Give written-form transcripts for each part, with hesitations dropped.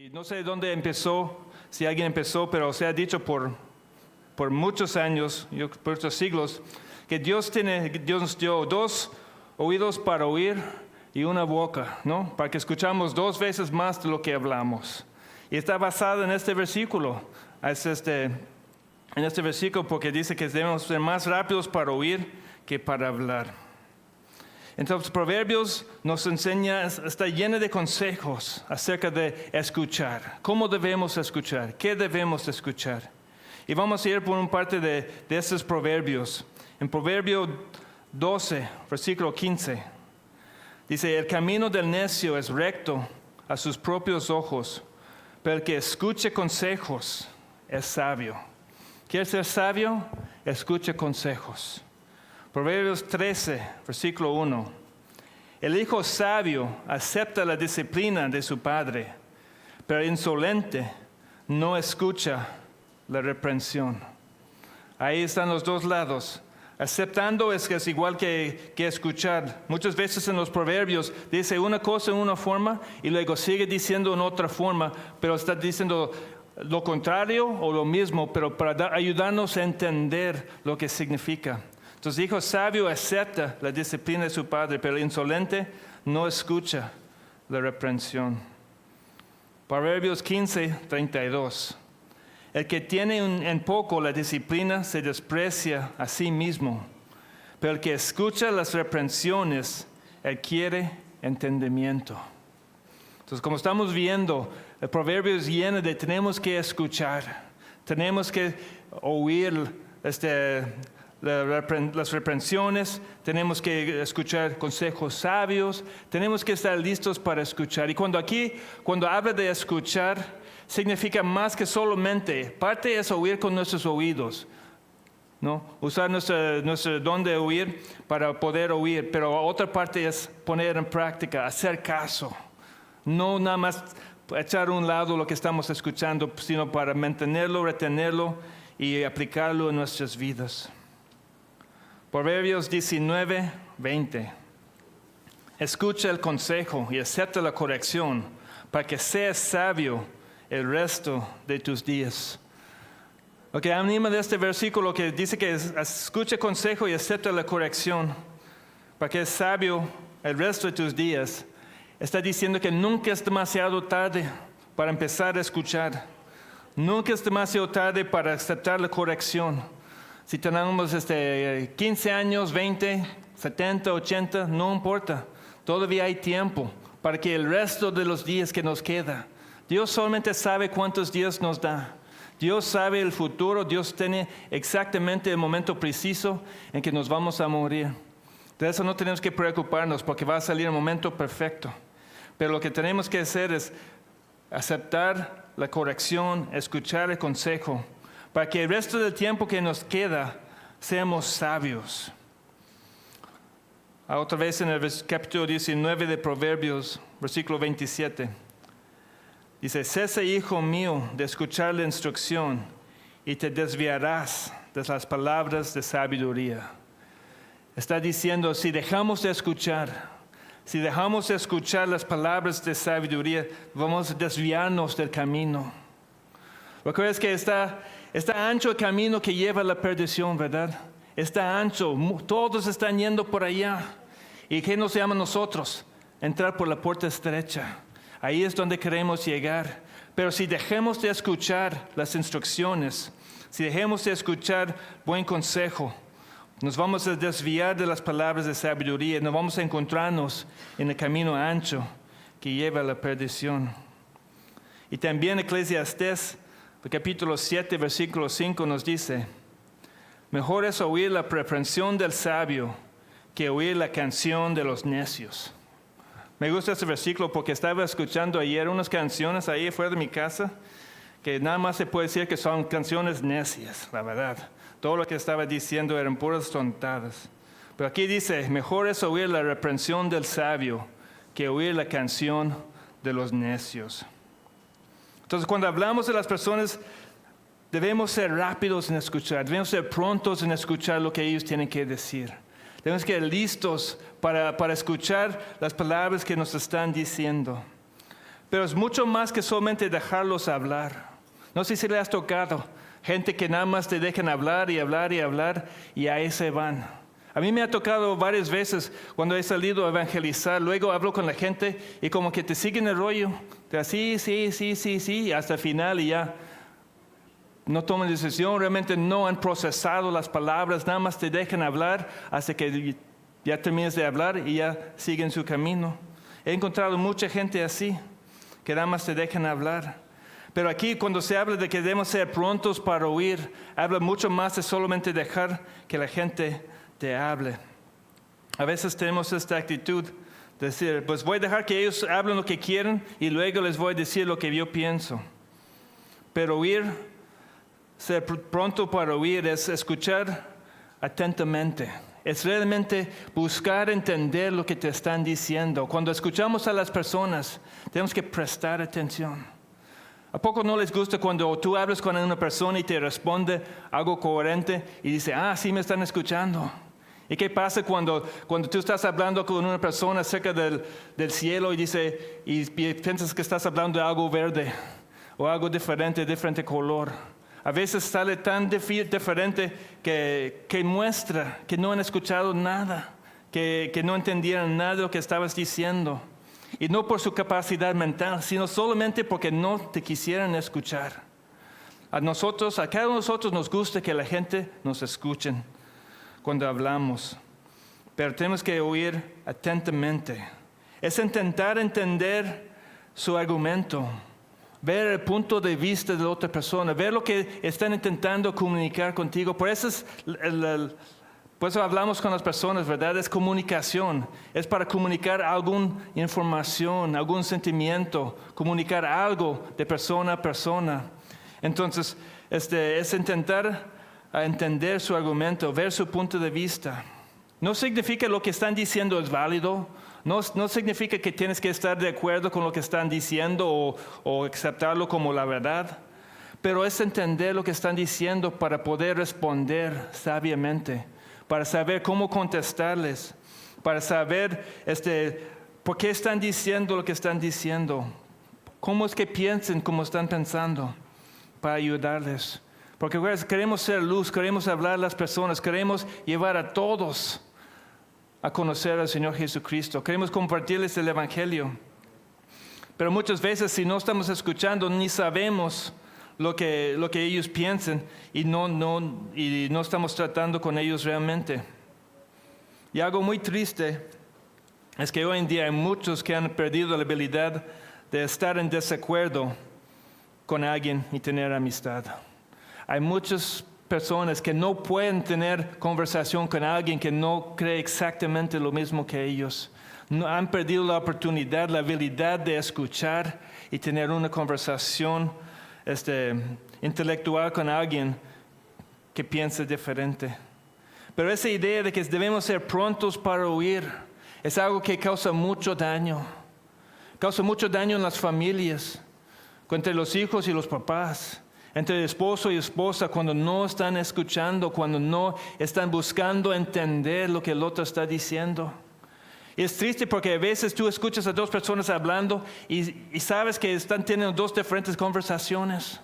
Y no sé dónde empezó, si alguien empezó, pero se ha dicho por muchos años, por muchos siglos, que Dios nos dio dos oídos para oír y una boca, ¿no? Para que escuchamos 2 veces más de lo que hablamos. Y está basado en este versículo. En este versículo porque dice que debemos ser más rápidos para oír que para hablar. Entonces, Proverbios nos enseña, está lleno de consejos acerca de escuchar. ¿Cómo debemos escuchar? ¿Qué debemos escuchar? Y vamos a ir por una parte de estos proverbios. En Proverbio 12, versículo 15, dice, el camino del necio es recto a sus propios ojos, pero el que escuche consejos es sabio. ¿Quieres ser sabio? Escuche consejos. Proverbios 13, versículo 1. El hijo sabio acepta la disciplina de su padre, pero el insolente no escucha la reprensión. Ahí están los dos lados. Aceptando es igual que escuchar. Muchas veces en los proverbios dice una cosa en una forma y luego sigue diciendo en otra forma, pero está diciendo lo contrario o lo mismo, pero para ayudarnos a entender lo que significa. Entonces, hijo sabio acepta la disciplina de su padre, pero el insolente no escucha la reprensión. Proverbios 15, 32. El que tiene en poco la disciplina se desprecia a sí mismo, pero el que escucha las reprensiones adquiere entendimiento. Entonces, como estamos viendo, el proverbio es lleno de tenemos que escuchar, tenemos que oír las reprensiones, tenemos que escuchar consejos sabios, tenemos que estar listos para escuchar. Y cuando habla de escuchar, significa más que solamente, parte es oír con nuestros oídos, ¿no? Usar nuestro don de oír para poder oír, pero otra parte es poner en práctica, hacer caso, no nada más echar a un lado lo que estamos escuchando, sino para mantenerlo, retenerlo y aplicarlo en nuestras vidas. Proverbios 19, 20. Escucha el consejo y acepta la corrección para que seas sabio el resto de tus días. Lo que anima de este versículo que dice que escucha el consejo y acepta la corrección para que seas sabio el resto de tus días, está diciendo que nunca es demasiado tarde para empezar a escuchar. Nunca es demasiado tarde para aceptar la corrección. Si tenemos 15 años, 20, 70, 80, no importa. Todavía hay tiempo para que el resto de los días que nos queda. Dios solamente sabe cuántos días nos da. Dios sabe el futuro. Dios tiene exactamente el momento preciso en que nos vamos a morir. De eso no tenemos que preocuparnos porque va a salir el momento perfecto. Pero lo que tenemos que hacer es aceptar la corrección, escuchar el consejo, para que el resto del tiempo que nos queda seamos sabios. Otra vez en el capítulo 19 de Proverbios, versículo 27. Dice, cesa, hijo mío, de escuchar la instrucción y te desviarás de las palabras de sabiduría. Está diciendo, si dejamos de escuchar las palabras de sabiduría, vamos a desviarnos del camino. ¿Recuerdas que está ancho el camino que lleva a la perdición, verdad? Está ancho, todos están yendo por allá. ¿Y qué nos llama a nosotros? Entrar por la puerta estrecha. Ahí es donde queremos llegar. Pero si dejemos de escuchar las instrucciones, si dejemos de escuchar buen consejo, nos vamos a desviar de las palabras de sabiduría, nos vamos a encontrarnos en el camino ancho que lleva a la perdición. Y también Eclesiastés, capítulo 7, versículo 5 nos dice, mejor es oír la reprensión del sabio que oír la canción de los necios. Me gusta este versículo porque estaba escuchando ayer unas canciones ahí fuera de mi casa que nada más se puede decir que son canciones necias, la verdad. Todo lo que estaba diciendo eran puras tontadas. Pero aquí dice, mejor es oír la reprensión del sabio que oír la canción de los necios. Entonces, cuando hablamos de las personas, debemos ser rápidos en escuchar, debemos ser prontos en escuchar lo que ellos tienen que decir. Debemos ser listos para escuchar las palabras que nos están diciendo. Pero es mucho más que solamente dejarlos hablar. No sé si le has tocado gente que nada más te dejan hablar y hablar y hablar y ahí se van. A mí me ha tocado varias veces cuando he salido a evangelizar, luego hablo con la gente y como que te siguen el rollo. Te dicen, sí, hasta el final y ya no toman decisión, realmente no han procesado las palabras, nada más te dejan hablar hasta que ya termines de hablar y ya siguen su camino. He encontrado mucha gente así, que nada más te dejan hablar. Pero aquí cuando se habla de que debemos ser prontos para oír, habla mucho más de solamente dejar que la gente te hable. A veces tenemos esta actitud de decir, pues voy a dejar que ellos hablen lo que quieran y luego les voy a decir lo que yo pienso. Pero oír, ser pronto para oír es escuchar atentamente. Es realmente buscar entender lo que te están diciendo. Cuando escuchamos a las personas, tenemos que prestar atención. ¿A poco no les gusta cuando tú hablas con una persona y te responde algo coherente y dice, sí me están escuchando? ¿Y qué pasa cuando tú estás hablando con una persona acerca del cielo y piensas que estás hablando de algo verde o algo diferente color? A veces sale tan diferente que muestra que no han escuchado nada, que no entendieron nada de lo que estabas diciendo. Y no por su capacidad mental, sino solamente porque no te quisieran escuchar. A cada uno de nosotros nos gusta que la gente nos escuche cuando hablamos. Pero tenemos que oír atentamente. Es intentar entender su argumento. Ver el punto de vista de la otra persona, ver lo que están intentando comunicar contigo. Por eso hablamos con las personas, ¿verdad? Es comunicación. Es para comunicar alguna información, algún sentimiento, comunicar algo de persona a persona. Entonces, es intentar entender su argumento, ver su punto de vista. No significa lo que están diciendo es válido. No significa que tienes que estar de acuerdo con lo que están diciendo o aceptarlo como la verdad, pero es entender lo que están diciendo para poder responder sabiamente, para saber cómo contestarles, para saber por qué están diciendo lo que están diciendo, cómo es que piensen como están pensando, para ayudarles. Porque queremos ser luz, queremos hablar a las personas, queremos llevar a todos a conocer al Señor Jesucristo. Queremos compartirles el Evangelio. Pero muchas veces si no estamos escuchando, ni sabemos lo que ellos piensan y no estamos tratando con ellos realmente. Y algo muy triste es que hoy en día hay muchos que han perdido la habilidad de estar en desacuerdo con alguien y tener amistad. Hay muchas personas que no pueden tener conversación con alguien que no cree exactamente lo mismo que ellos. No, han perdido la oportunidad, la habilidad de escuchar y tener una conversación intelectual con alguien que piensa diferente. Pero esa idea de que debemos ser prontos para oír es algo que causa mucho daño. Causa mucho daño en las familias, entre los hijos y los papás. Entre el esposo y esposa, cuando no están escuchando, cuando no están buscando entender lo que el otro está diciendo. Y es triste porque a veces tú escuchas a dos personas hablando y sabes que están teniendo dos diferentes conversaciones.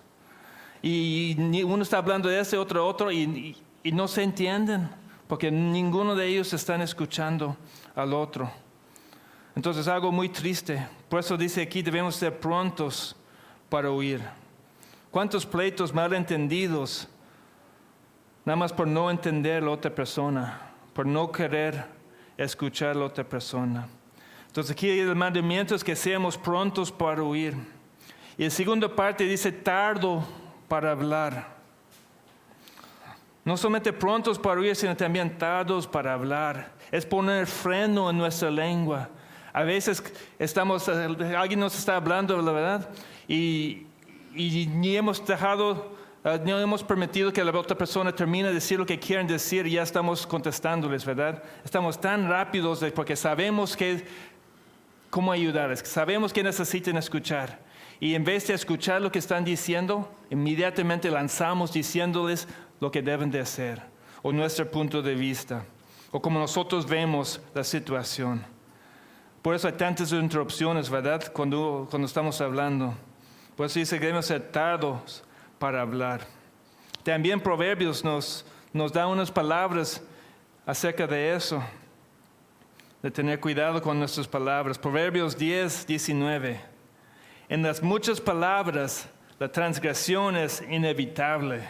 Y uno está hablando de ese, otro, y no se entienden porque ninguno de ellos están escuchando al otro. Entonces es algo muy triste. Por eso dice aquí, debemos ser prontos para oír. ¿Cuántos pleitos malentendidos? Nada más por no entender a la otra persona, por no querer escuchar a la otra persona. Entonces aquí el mandamiento es que seamos prontos para oír. Y la segunda parte dice tardo para hablar. No solamente prontos para oír, sino también tardos para hablar. Es poner freno en nuestra lengua. A veces alguien nos está hablando, la verdad, y ni hemos no hemos permitido que la otra persona termine de decir lo que quieren decir y ya estamos contestándoles, ¿verdad? Estamos tan rápidos porque sabemos cómo ayudarles, sabemos que necesitan escuchar. Y en vez de escuchar lo que están diciendo, inmediatamente lanzamos diciéndoles lo que deben de hacer, o nuestro punto de vista, o como nosotros vemos la situación. Por eso hay tantas interrupciones, ¿verdad? Cuando estamos hablando. Por eso dice que debemos ser tardos para hablar. También Proverbios nos da unas palabras acerca de eso, de tener cuidado con nuestras palabras. Proverbios 10, 19. En las muchas palabras, la transgresión es inevitable,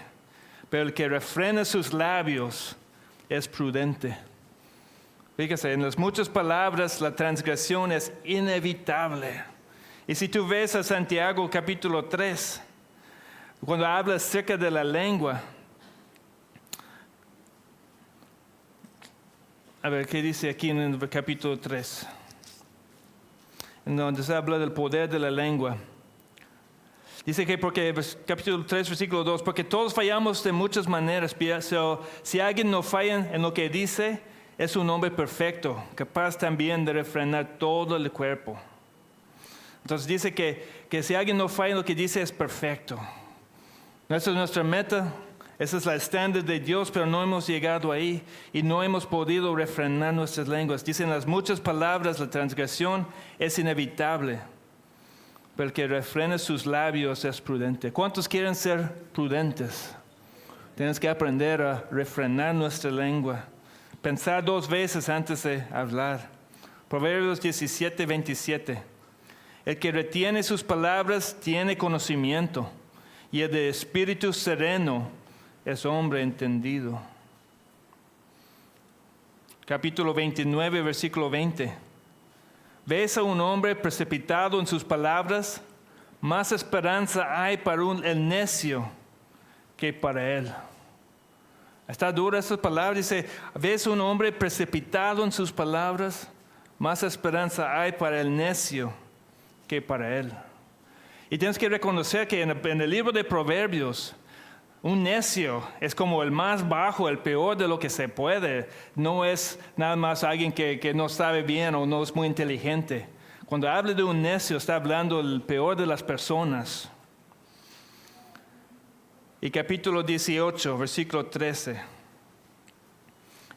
pero el que refrena sus labios es prudente. Fíjese, en las muchas palabras, la transgresión es inevitable. Y si tú ves a Santiago capítulo 3, cuando habla acerca de la lengua, a ver, ¿qué dice aquí en el capítulo 3? En donde se habla del poder de la lengua. Dice que capítulo 3, versículo 2, porque todos fallamos de muchas maneras. Si alguien no falla en lo que dice, es un hombre perfecto, capaz también de refrenar todo el cuerpo. Entonces dice que si alguien no falla en lo que dice, es perfecto. Esa es nuestra meta. Ese es el estándar de Dios, pero no hemos llegado ahí y no hemos podido refrenar nuestras lenguas. Dicen las muchas palabras, la transgresión es inevitable, pero el que refrena sus labios es prudente. ¿Cuántos quieren ser prudentes? Tienes que aprender a refrenar nuestra lengua, pensar 2 veces antes de hablar. Proverbios 17, 27. El que retiene sus palabras tiene conocimiento, y el de espíritu sereno es hombre entendido. Capítulo 29, versículo 20. ¿Ves a un hombre precipitado en sus palabras? Más esperanza hay para el necio que para él. Está dura esa palabra. Dice, ¿ves a un hombre precipitado en sus palabras? Más esperanza hay para el necio que para él. Y tienes que reconocer que en el libro de Proverbios, un necio es como el más bajo, el peor de lo que se puede. No es nada más alguien que no sabe bien o no es muy inteligente. Cuando habla de un necio, está hablando del peor de las personas. Y capítulo 18, versículo 13.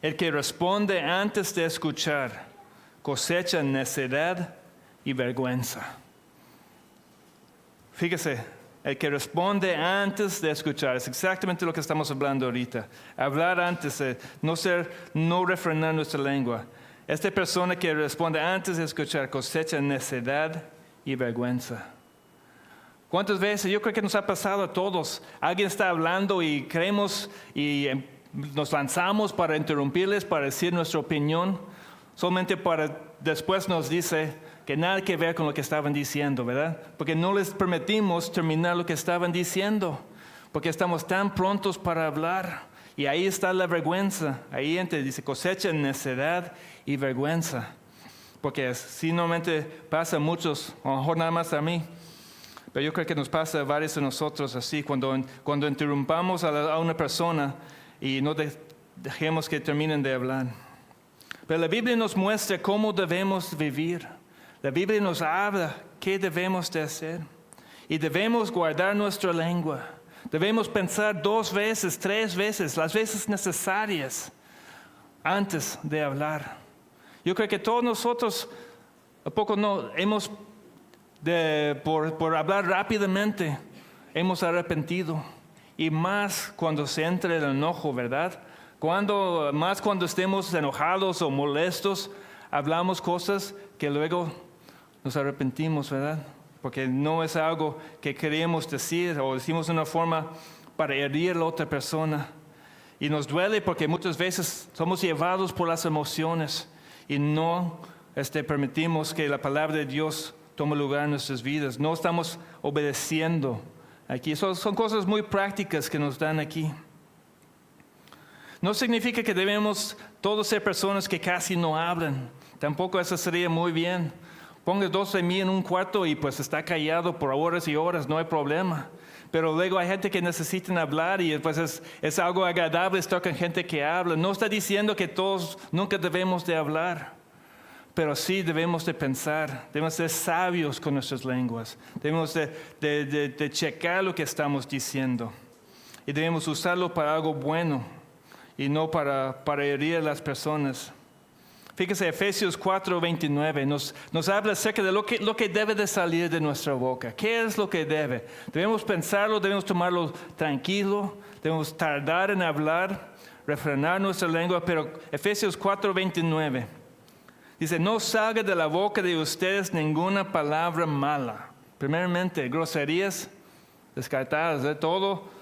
El que responde antes de escuchar cosecha necedad y vergüenza. Fíjese, el que responde antes de escuchar, es exactamente lo que estamos hablando ahorita. Hablar antes, no refrenar nuestra lengua. Esta persona que responde antes de escuchar cosecha necedad y vergüenza. ¿Cuántas veces? Yo creo que nos ha pasado a todos. Alguien está hablando y creemos y nos lanzamos para interrumpirles, para decir nuestra opinión, solamente para después nos dice que nada que ver con lo que estaban diciendo, ¿verdad? Porque no les permitimos terminar lo que estaban diciendo, porque estamos tan prontos para hablar. Y ahí está la vergüenza. Ahí dice cosecha, necedad y vergüenza. Porque si normalmente pasa a muchos, a lo mejor nada más a mí, pero yo creo que nos pasa a varios de nosotros así, cuando interrumpamos a una persona y no dejemos que terminen de hablar. Pero la Biblia nos muestra cómo debemos vivir. La Biblia nos habla qué debemos de hacer. Y debemos guardar nuestra lengua. Debemos pensar 2 veces, 3 veces, las veces necesarias antes de hablar. Yo creo que todos nosotros, ¿a poco no? Por hablar rápidamente, hemos arrepentido. Y más cuando se entra el enojo, ¿verdad? Más cuando estemos enojados o molestos, hablamos cosas que luego nos arrepentimos, ¿verdad? Porque no es algo que queríamos decir o decimos de una forma para herir a la otra persona. Y nos duele porque muchas veces somos llevados por las emociones y no permitimos que la palabra de Dios tome lugar en nuestras vidas. No estamos obedeciendo aquí. Son cosas muy prácticas que nos dan aquí. No significa que debemos todos ser personas que casi no hablan. Tampoco eso sería muy bien. Ponga 2 de mí en un cuarto y pues está callado por horas y horas, no hay problema. Pero luego hay gente que necesita hablar y pues es algo agradable estar con gente que habla. No está diciendo que todos nunca debemos de hablar, pero sí debemos de pensar, debemos ser sabios con nuestras lenguas. Debemos de checar lo que estamos diciendo y debemos usarlo para algo bueno y no para herir a las personas. Fíjese, Efesios 4:29 nos habla acerca de lo que debe de salir de nuestra boca. ¿Qué es lo que debe? Debemos pensarlo, debemos tomarlo tranquilo, debemos tardar en hablar, refrenar nuestra lengua, pero Efesios 4:29 dice, no salga de la boca de ustedes ninguna palabra mala. Primeramente, groserías, descartadas de todo,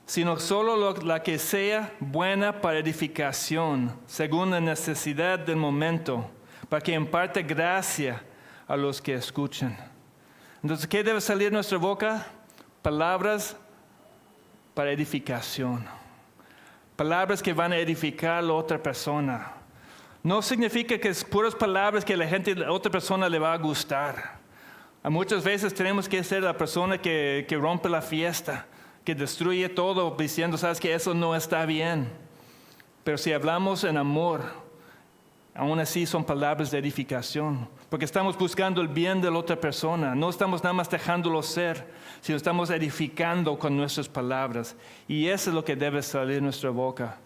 sino solo la que sea buena para edificación, según la necesidad del momento, para que imparte gracia a los que escuchan. Entonces, ¿qué debe salir de nuestra boca? Palabras para edificación. Palabras que van a edificar a la otra persona. No significa que es puras palabras que la otra persona le va a gustar. Muchas veces tenemos que ser la persona que rompe la fiesta, que destruye todo diciendo, sabes que eso no está bien. Pero si hablamos en amor, aún así son palabras de edificación, porque estamos buscando el bien de la otra persona. No estamos nada más dejándolo ser, sino estamos edificando con nuestras palabras. Y eso es lo que debe salir de nuestra boca.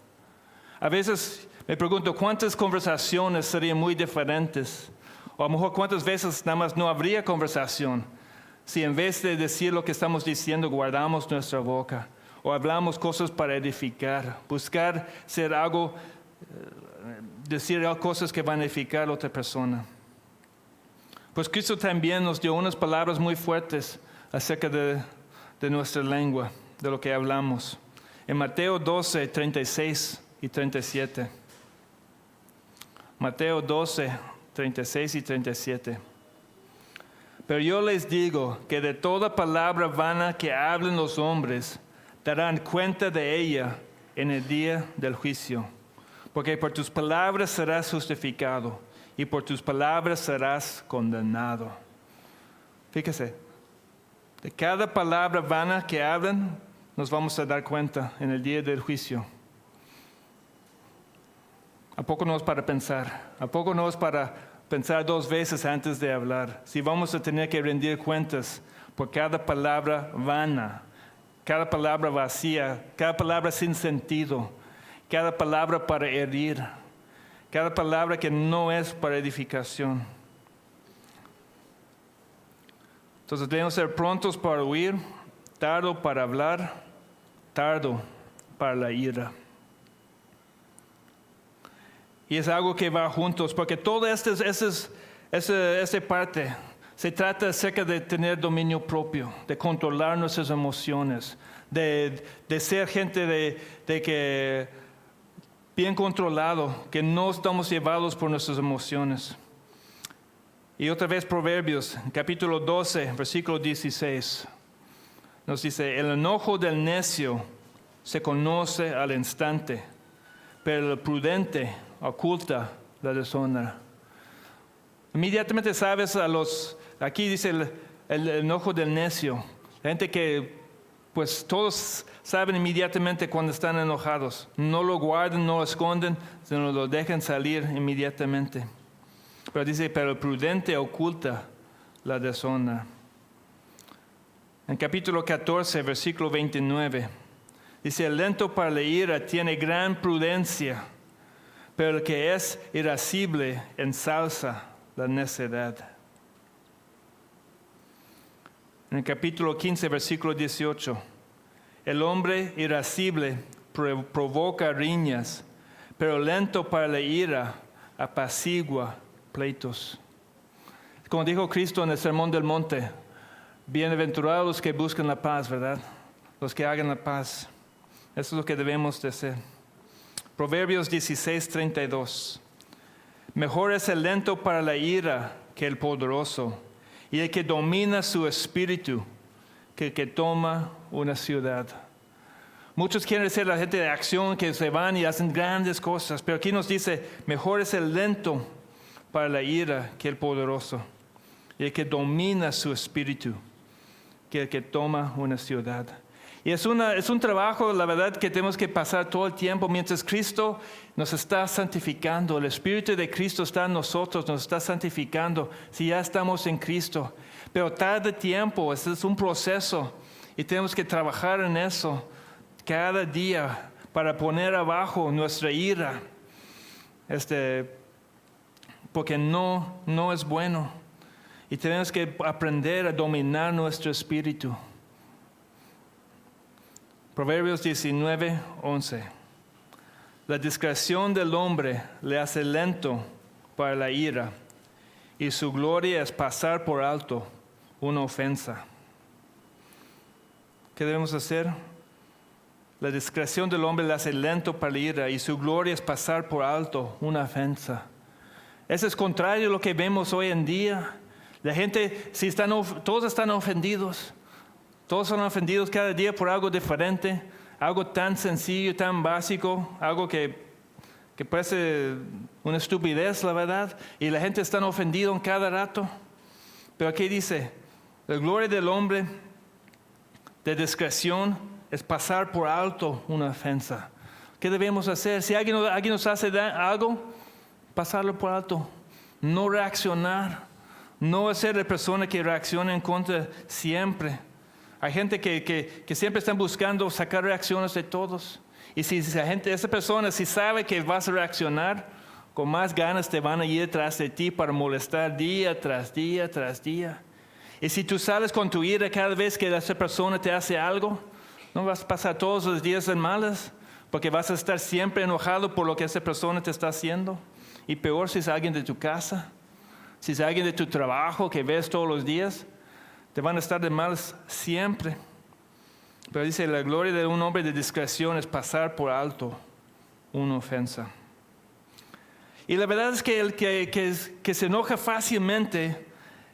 A veces me pregunto, ¿cuántas conversaciones serían muy diferentes? O a lo mejor cuántas veces nada más no habría conversación si en vez de decir lo que estamos diciendo, guardamos nuestra boca o hablamos cosas para edificar, buscar ser algo, decir cosas que van a edificar a la otra persona. Pues Cristo también nos dio unas palabras muy fuertes acerca de nuestra lengua, de lo que hablamos. En Mateo 12, 36 y 37. Mateo 12, 36 y 37. Pero yo les digo que de toda palabra vana que hablen los hombres, darán cuenta de ella en el día del juicio. Porque por tus palabras serás justificado y por tus palabras serás condenado. Fíjese, de cada palabra vana que hablan, nos vamos a dar cuenta en el día del juicio. ¿A poco no es para pensar? ¿A poco no es para pensar dos veces antes de hablar? Si vamos a tener que rendir cuentas por cada palabra vana, cada palabra vacía, cada palabra sin sentido, cada palabra para herir, cada palabra que no es para edificación. Entonces debemos ser prontos para oír, tardo para hablar, tardo para la ira. Y es algo que va juntos, porque toda esta parte se trata acerca de tener dominio propio, de controlar nuestras emociones, de ser gente de que bien controlado, que no estamos llevados por nuestras emociones. Y otra vez Proverbios, capítulo 12, versículo 16, nos dice, el enojo del necio se conoce al instante, pero el prudente oculta la deshonra. Inmediatamente sabes aquí dice el enojo del necio, la gente que pues todos saben inmediatamente cuando están enojados, no lo guardan, no lo esconden, sino lo dejan salir inmediatamente. Pero dice, pero el prudente oculta la deshonra. En capítulo 14, versículo 29, dice, el lento para la ira tiene gran prudencia, pero el que es irascible ensalza la necedad. En el capítulo 15, versículo 18, el hombre irascible provoca riñas, pero lento para la ira apacigua pleitos. Como dijo Cristo en el Sermón del Monte, bienaventurados los que buscan la paz, ¿verdad? Los que hagan la paz. Eso es lo que debemos de hacer. Proverbios 16, 32. Mejor es el lento para la ira que el poderoso, y el que domina su espíritu que el que toma una ciudad. Muchos quieren ser la gente de acción que se van y hacen grandes cosas, pero aquí nos dice, mejor es el lento para la ira que el poderoso, y el que domina su espíritu que el que toma una ciudad. Y es un trabajo, la verdad, que tenemos que pasar todo el tiempo mientras Cristo nos está santificando. El Espíritu de Cristo está en nosotros, nos está santificando si ya estamos en Cristo. Pero tarda tiempo, este es un proceso y tenemos que trabajar en eso cada día para poner abajo nuestra ira. porque no es bueno. Y tenemos que aprender a dominar nuestro espíritu. Proverbios 19:11. La discreción del hombre le hace lento para la ira, y su gloria es pasar por alto una ofensa. ¿Qué debemos hacer? La discreción del hombre le hace lento para la ira, y su gloria es pasar por alto una ofensa. Eso es contrario a lo que vemos hoy en día. La gente, todos están ofendidos. Todos son ofendidos cada día por algo diferente, algo tan sencillo, tan básico, algo que parece una estupidez, la verdad. Y la gente está ofendida en cada rato. Pero aquí dice, la gloria del hombre de discreción es pasar por alto una ofensa. ¿Qué debemos hacer? Si alguien nos hace algo, pasarlo por alto. No reaccionar. No ser la persona que reacciona en contra siempre. Hay gente que siempre están buscando sacar reacciones de todos. Y si esa persona sabe que vas a reaccionar, con más ganas te van a ir tras de ti para molestar día tras día tras día. Y si tú sales con tu ira cada vez que esa persona te hace algo, no vas a pasar todos los días en malas, porque vas a estar siempre enojado por lo que esa persona te está haciendo. Y peor si es alguien de tu casa, si es alguien de tu trabajo que ves todos los días, te van a estar de malas siempre. Pero dice, la gloria de un hombre de discreción es pasar por alto una ofensa. Y la verdad es que el que se enoja fácilmente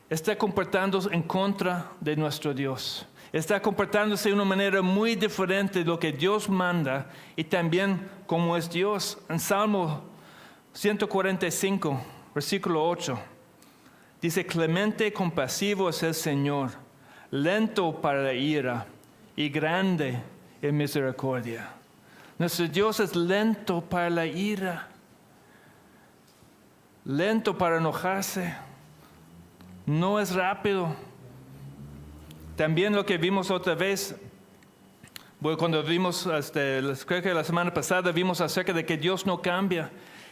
está comportándose en contra de nuestro Dios. Está comportándose de una manera muy diferente de lo que Dios manda y también como es Dios. En Salmo 145, versículo 8, dice, clemente y compasivo es el Señor, lento para la ira y grande en misericordia. Nuestro Dios es lento para la ira, lento para enojarse, no es rápido. También lo que vimos otra vez, cuando vimos, creo que la semana pasada vimos acerca de que Dios no cambia.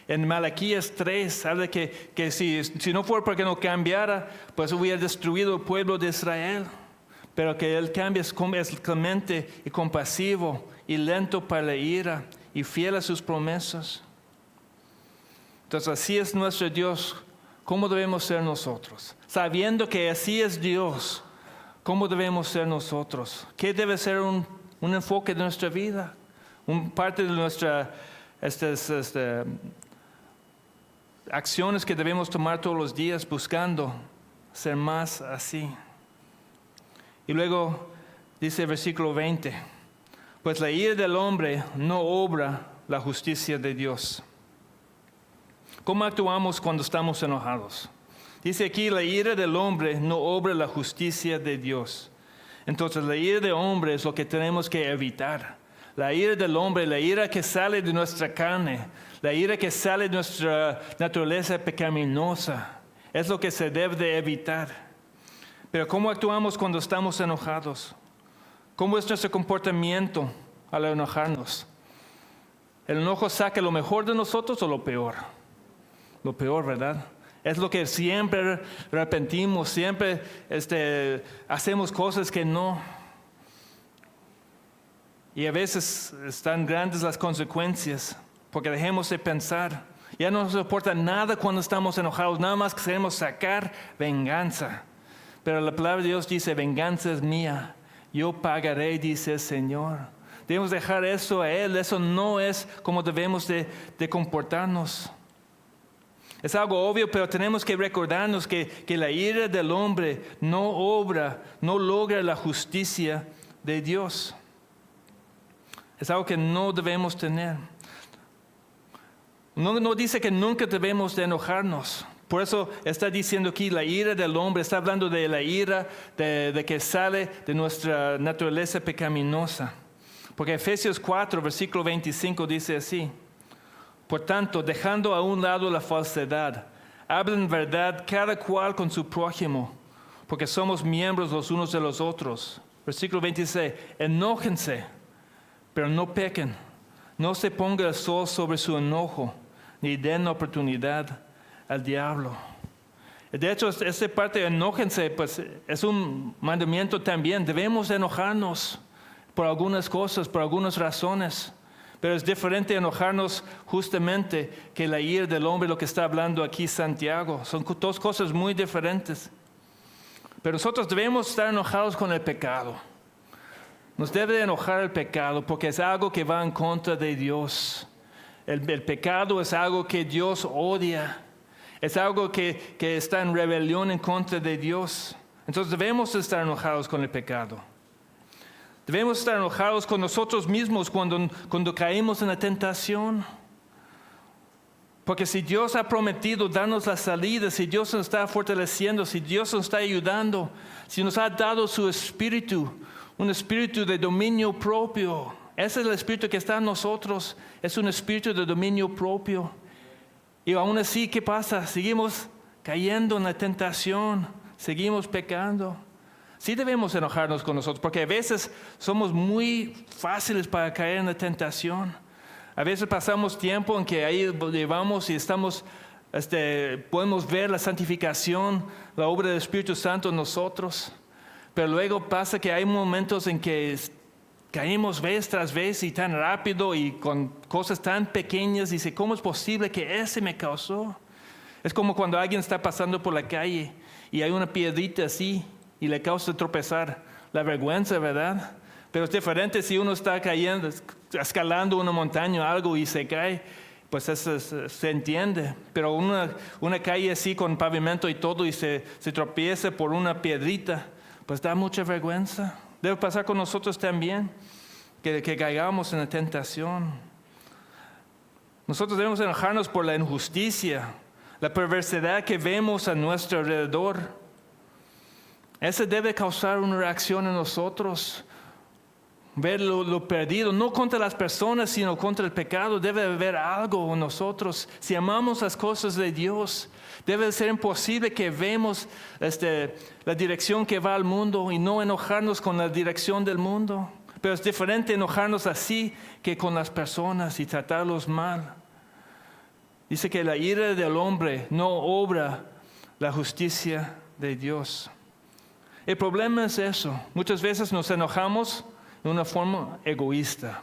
En Malaquías 3 habla que si no fuera porque no cambiara, pues hubiera destruido el pueblo de Israel. Pero que Él cambia, es clemente y compasivo y lento para la ira y fiel a sus promesas. Entonces así es nuestro Dios. ¿Cómo debemos ser nosotros? Sabiendo que así es Dios, ¿cómo debemos ser nosotros? ¿Qué debe ser un enfoque de nuestra vida? Parte de nuestras acciones que debemos tomar todos los días buscando ser más así. Y luego dice el versículo 20, pues la ira del hombre no obra la justicia de Dios. ¿Cómo actuamos cuando estamos enojados? Dice aquí, la ira del hombre no obra la justicia de Dios. Entonces la ira del hombre es lo que tenemos que evitar. La ira del hombre, la ira que sale de nuestra carne, la ira que sale de nuestra naturaleza pecaminosa, es lo que se debe de evitar. Pero ¿cómo actuamos cuando estamos enojados? ¿Cómo es nuestro comportamiento al enojarnos? ¿El enojo saca lo mejor de nosotros o lo peor? Lo peor, ¿verdad? Es lo que siempre arrepentimos, siempre hacemos cosas que no. Y a veces están grandes las consecuencias, porque dejemos de pensar. Ya no nos importa nada cuando estamos enojados, nada más que queremos sacar venganza. Pero la palabra de Dios dice, venganza es mía, yo pagaré, dice el Señor. Debemos dejar eso a Él, eso no es como debemos de comportarnos. Es algo obvio, pero tenemos que recordarnos que la ira del hombre no logra la justicia de Dios. Es algo que no debemos tener. No dice que nunca debemos de enojarnos. Por eso está diciendo aquí la ira del hombre, está hablando de la ira de que sale de nuestra naturaleza pecaminosa. Porque Efesios 4, versículo 25 dice así. Por tanto, dejando a un lado la falsedad, hablen verdad cada cual con su prójimo, porque somos miembros los unos de los otros. Versículo 26, enójense, pero no pequen. No se ponga el sol sobre su enojo, ni den oportunidad al diablo. De hecho, esta parte de enójense, pues es un mandamiento también. Debemos enojarnos por algunas cosas, por algunas razones. Pero es diferente enojarnos justamente que la ira del hombre, lo que está hablando aquí Santiago. Son dos cosas muy diferentes. Pero nosotros debemos estar enojados con el pecado. Nos debe de enojar el pecado porque es algo que va en contra de Dios. El pecado es algo que Dios odia. Es algo que está en rebelión en contra de Dios. Entonces debemos estar enojados con el pecado. Debemos estar enojados con nosotros mismos cuando caemos en la tentación. Porque si Dios ha prometido darnos la salida, si Dios nos está fortaleciendo, si Dios nos está ayudando, si nos ha dado su espíritu, un espíritu de dominio propio. Ese es el espíritu que está en nosotros, es un espíritu de dominio propio. Y aún así, ¿qué pasa? Seguimos cayendo en la tentación, seguimos pecando. Sí debemos enojarnos con nosotros, porque a veces somos muy fáciles para caer en la tentación. A veces pasamos tiempo en que ahí llevamos y estamos, podemos ver la santificación, la obra del Espíritu Santo en nosotros. Pero luego pasa que hay momentos en que caímos vez tras vez y tan rápido y con cosas tan pequeñas. Dice, ¿cómo es posible que ese me causó? Es como cuando alguien está pasando por la calle y hay una piedrita así y le causa tropezar. La vergüenza, ¿verdad? Pero es diferente si uno está cayendo, escalando una montaña o algo y se cae, pues eso se entiende. Pero una calle así con pavimento y todo y se tropieza por una piedrita, pues da mucha vergüenza. Debe pasar con nosotros también, que caigamos en la tentación. Nosotros debemos enojarnos por la injusticia, la perversidad que vemos a nuestro alrededor. Eso debe causar una reacción en nosotros. Ver lo perdido, no contra las personas, sino contra el pecado. Debe haber algo en nosotros. Si amamos las cosas de Dios, debe ser imposible que vemos la dirección que va al mundo y no enojarnos con la dirección del mundo. Pero es diferente enojarnos así que con las personas y tratarlos mal. Dice que la ira del hombre no obra la justicia de Dios. El problema es eso. Muchas veces nos enojamos de una forma egoísta.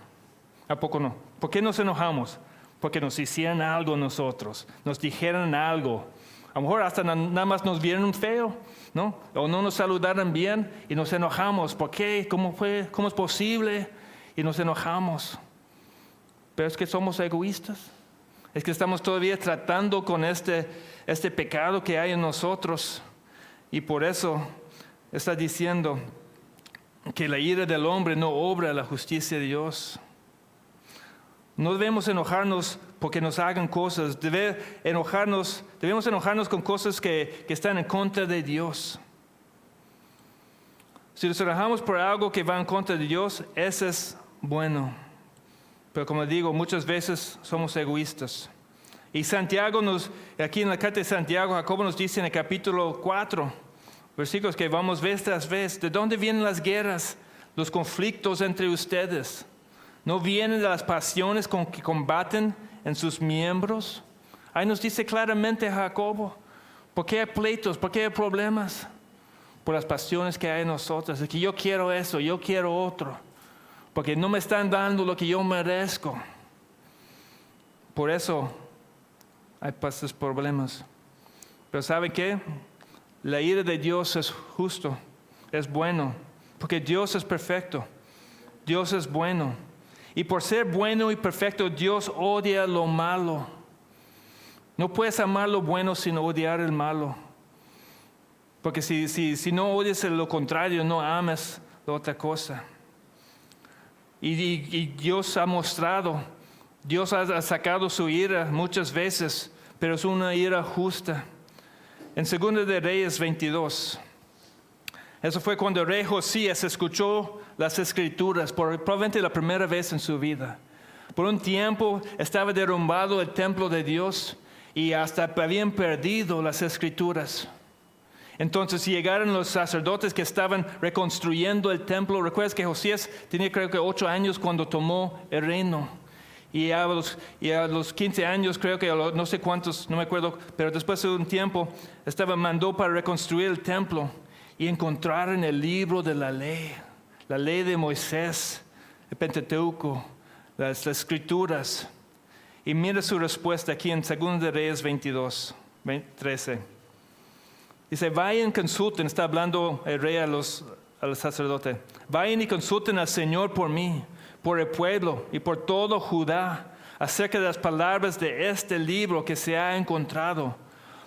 ¿A poco no? ¿Por qué nos enojamos? Porque nos hicieron algo a nosotros, nos dijeron algo. A lo mejor hasta nada más nos vieron feo, ¿no? O no nos saludaron bien y nos enojamos. ¿Por qué? ¿Cómo fue? ¿Cómo es posible? Y nos enojamos. Pero es que somos egoístas. Es que estamos todavía tratando con este pecado que hay en nosotros. Y por eso está diciendo que la ira del hombre no obra la justicia de Dios. No debemos enojarnos porque nos hagan cosas. Debemos enojarnos con cosas que están en contra de Dios. Si nos enojamos por algo que va en contra de Dios, eso es bueno. Pero como digo, muchas veces somos egoístas. Y Santiago aquí en la carta de Santiago, Jacobo nos dice en el capítulo 4, versículos que vamos vez tras vez, ¿de dónde vienen las guerras, los conflictos entre ustedes? ¿No vienen de las pasiones que combaten en sus miembros? Ahí nos dice claramente Jacobo, ¿por qué hay pleitos? ¿Por qué hay problemas? Por las pasiones que hay en nosotros. Es que yo quiero eso, yo quiero otro, porque no me están dando lo que yo merezco. Por eso hay estos problemas. Pero ¿sabe qué? La ira de Dios es justo, es bueno, porque Dios es perfecto, Dios es bueno. Y por ser bueno y perfecto, Dios odia lo malo. No puedes amar lo bueno sin odiar el malo. Porque si no odias lo contrario, no amas la otra cosa. Y Dios ha mostrado, Dios ha sacado su ira muchas veces, pero es una ira justa. En 2 de Reyes 22, eso fue cuando el rey Josías escuchó las escrituras, probablemente la primera vez en su vida. Por un tiempo estaba derrumbado el templo de Dios y hasta habían perdido las escrituras. Entonces llegaron los sacerdotes que estaban reconstruyendo el templo. Recuerdas que Josías tenía creo que 8 años cuando tomó el reino. Y a los 15 años, creo que no sé cuántos, no me acuerdo, pero después de un tiempo, mandó para reconstruir el templo y encontrar en el libro de la ley de Moisés, el Pentateuco, las escrituras. Y mira su respuesta aquí en 2 de Reyes 22, 13. Dice, vayan, consulten, está hablando el rey al sacerdote. Vayan y consulten al Señor por mí, por el pueblo y por todo Judá, acerca de las palabras de este libro que se ha encontrado.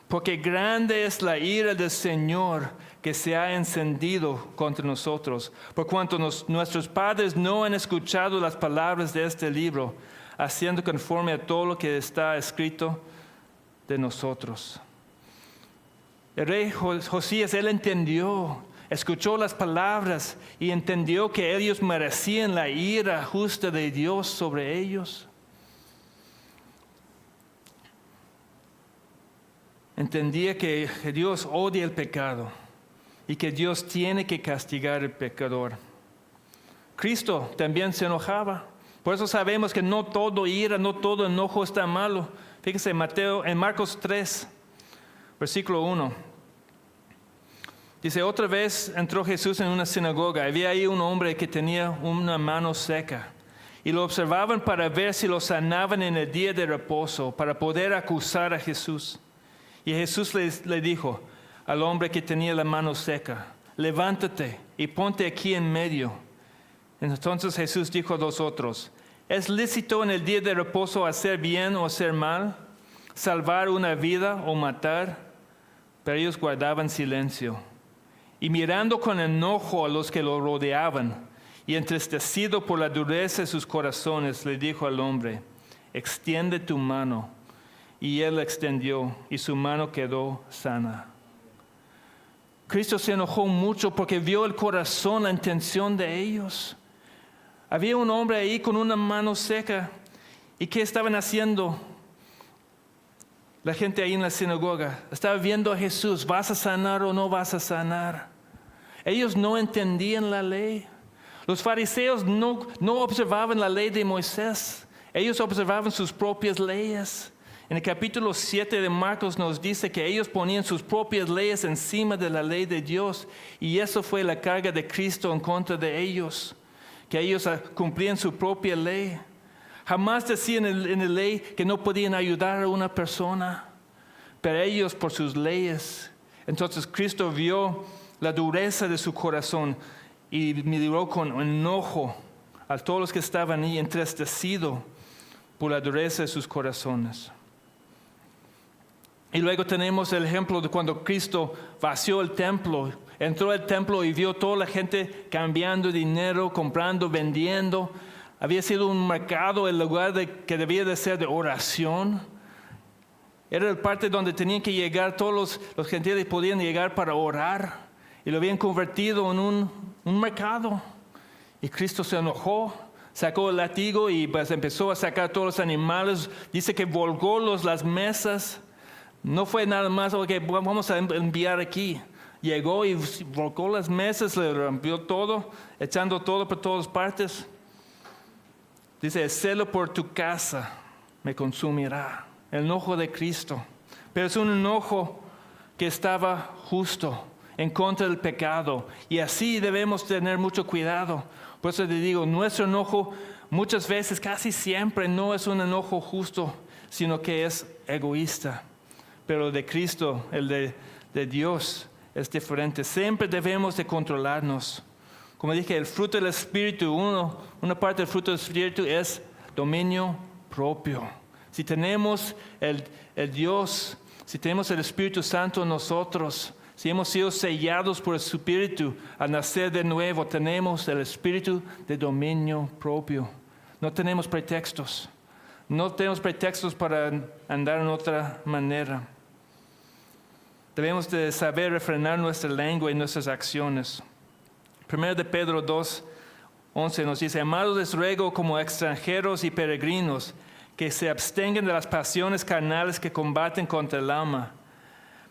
Porque grande es la ira del Señor que se ha encendido contra nosotros, por cuanto nuestros padres no han escuchado las palabras de este libro, haciendo conforme a todo lo que está escrito de nosotros. El rey Josías, él entendió, escuchó las palabras y entendió que ellos merecían la ira justa de Dios sobre ellos. Entendía que Dios odia el pecado y que Dios tiene que castigar al pecador. Cristo también se enojaba. Por eso sabemos que no todo ira, no todo enojo está malo. Fíjese en Marcos 3, versículo 1. Dice, otra vez entró Jesús en una sinagoga. Había ahí un hombre que tenía una mano seca. Y lo observaban para ver si lo sanaban en el día de reposo, para poder acusar a Jesús. Y Jesús le dijo al hombre que tenía la mano seca, levántate y ponte aquí en medio. Entonces Jesús dijo a los otros, ¿es lícito en el día de reposo hacer bien o hacer mal? ¿Salvar una vida o matar? Pero ellos guardaban silencio. Y mirando con enojo a los que lo rodeaban, y entristecido por la dureza de sus corazones, le dijo al hombre, extiende tu mano. Y él la extendió, y su mano quedó sana. Cristo se enojó mucho porque vio el corazón, la intención de ellos. Había un hombre ahí con una mano seca. ¿Y qué estaban haciendo? La gente ahí en la sinagoga estaba viendo a Jesús, ¿vas a sanar o no vas a sanar? Ellos no entendían la ley. Los fariseos no observaban la ley de Moisés. Ellos observaban sus propias leyes. En el capítulo 7 de Marcos nos dice que ellos ponían sus propias leyes encima de la ley de Dios. Y eso fue la carga de Cristo en contra de ellos. Que ellos cumplían su propia ley. Jamás decían en la ley que no podían ayudar a una persona. Pero ellos por sus leyes. Entonces Cristo vio la dureza de su corazón y miró con enojo a todos los que estaban ahí entristecidos por la dureza de sus corazones. Y luego tenemos el ejemplo de cuando Cristo vació el templo. Entró al templo y vio toda la gente cambiando dinero, comprando, vendiendo. Había sido un mercado, el lugar que debía de ser de oración. Era la parte donde tenían que llegar, todos los gentiles podían llegar para orar. Y lo habían convertido en un mercado. Y Cristo se enojó, sacó el látigo y pues empezó a sacar todos los animales. Dice que volcó las mesas. No fue nada más, ok, vamos a enviar aquí. Llegó y volcó las mesas, le rompió todo, echando todo por todas partes. Dice, el celo por tu casa me consumirá. El enojo de Cristo. Pero es un enojo que estaba justo, en contra del pecado. Y así debemos tener mucho cuidado. Por eso te digo, nuestro enojo muchas veces, casi siempre, no es un enojo justo, sino que es egoísta. Pero el de Cristo, el de Dios, es diferente. Siempre debemos de controlarnos. Como dije, el fruto del Espíritu, una parte del fruto del Espíritu es dominio propio. Si tenemos el Dios, si tenemos el Espíritu Santo en nosotros, si hemos sido sellados por el Espíritu al nacer de nuevo, tenemos el Espíritu de dominio propio. No tenemos pretextos. No tenemos pretextos para andar en otra manera. Debemos de saber refrenar nuestra lengua y nuestras acciones. 1 de Pedro 2:11 nos dice, amados les ruego como extranjeros y peregrinos, que se abstengan de las pasiones carnales que combaten contra el alma.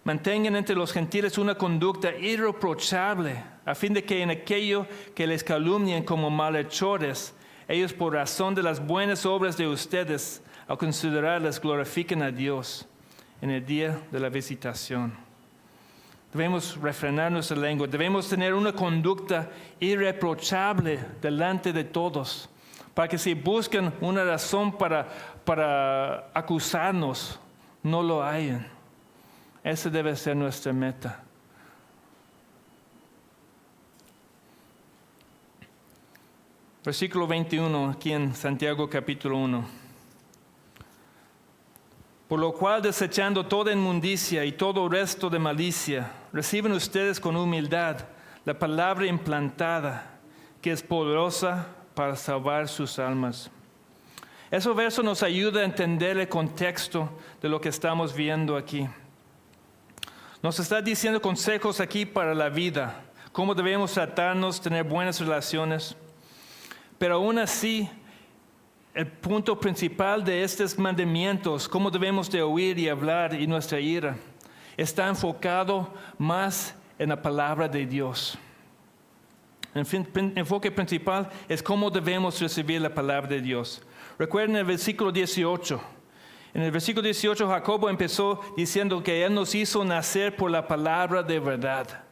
Mantengan entre los gentiles una conducta irreprochable, a fin de que en aquello que les calumnien como malhechores, Ellos por razón de las buenas obras de ustedes, al considerarlas, glorifican a Dios en el día de la visitación. Debemos refrenar nuestra lengua, debemos tener una conducta irreprochable delante de todos, para que si buscan una razón para acusarnos, no lo hayan. Esa debe ser nuestra meta. Versículo 21, aquí en Santiago capítulo 1. Por lo cual, desechando toda inmundicia y todo resto de malicia, reciben ustedes con humildad la palabra implantada, que es poderosa para salvar sus almas. Ese verso nos ayuda a entender el contexto de lo que estamos viendo aquí. Nos está diciendo consejos aquí para la vida, cómo debemos tratarnos, tener buenas relaciones. Pero aún así, el punto principal de estos mandamientos, cómo debemos de oír y hablar y nuestra ira, está enfocado más en la palabra de Dios. El enfoque principal es cómo debemos recibir la palabra de Dios. Recuerden el versículo 18. En el versículo 18 Jacobo empezó diciendo que Él nos hizo nacer por la palabra de verdad.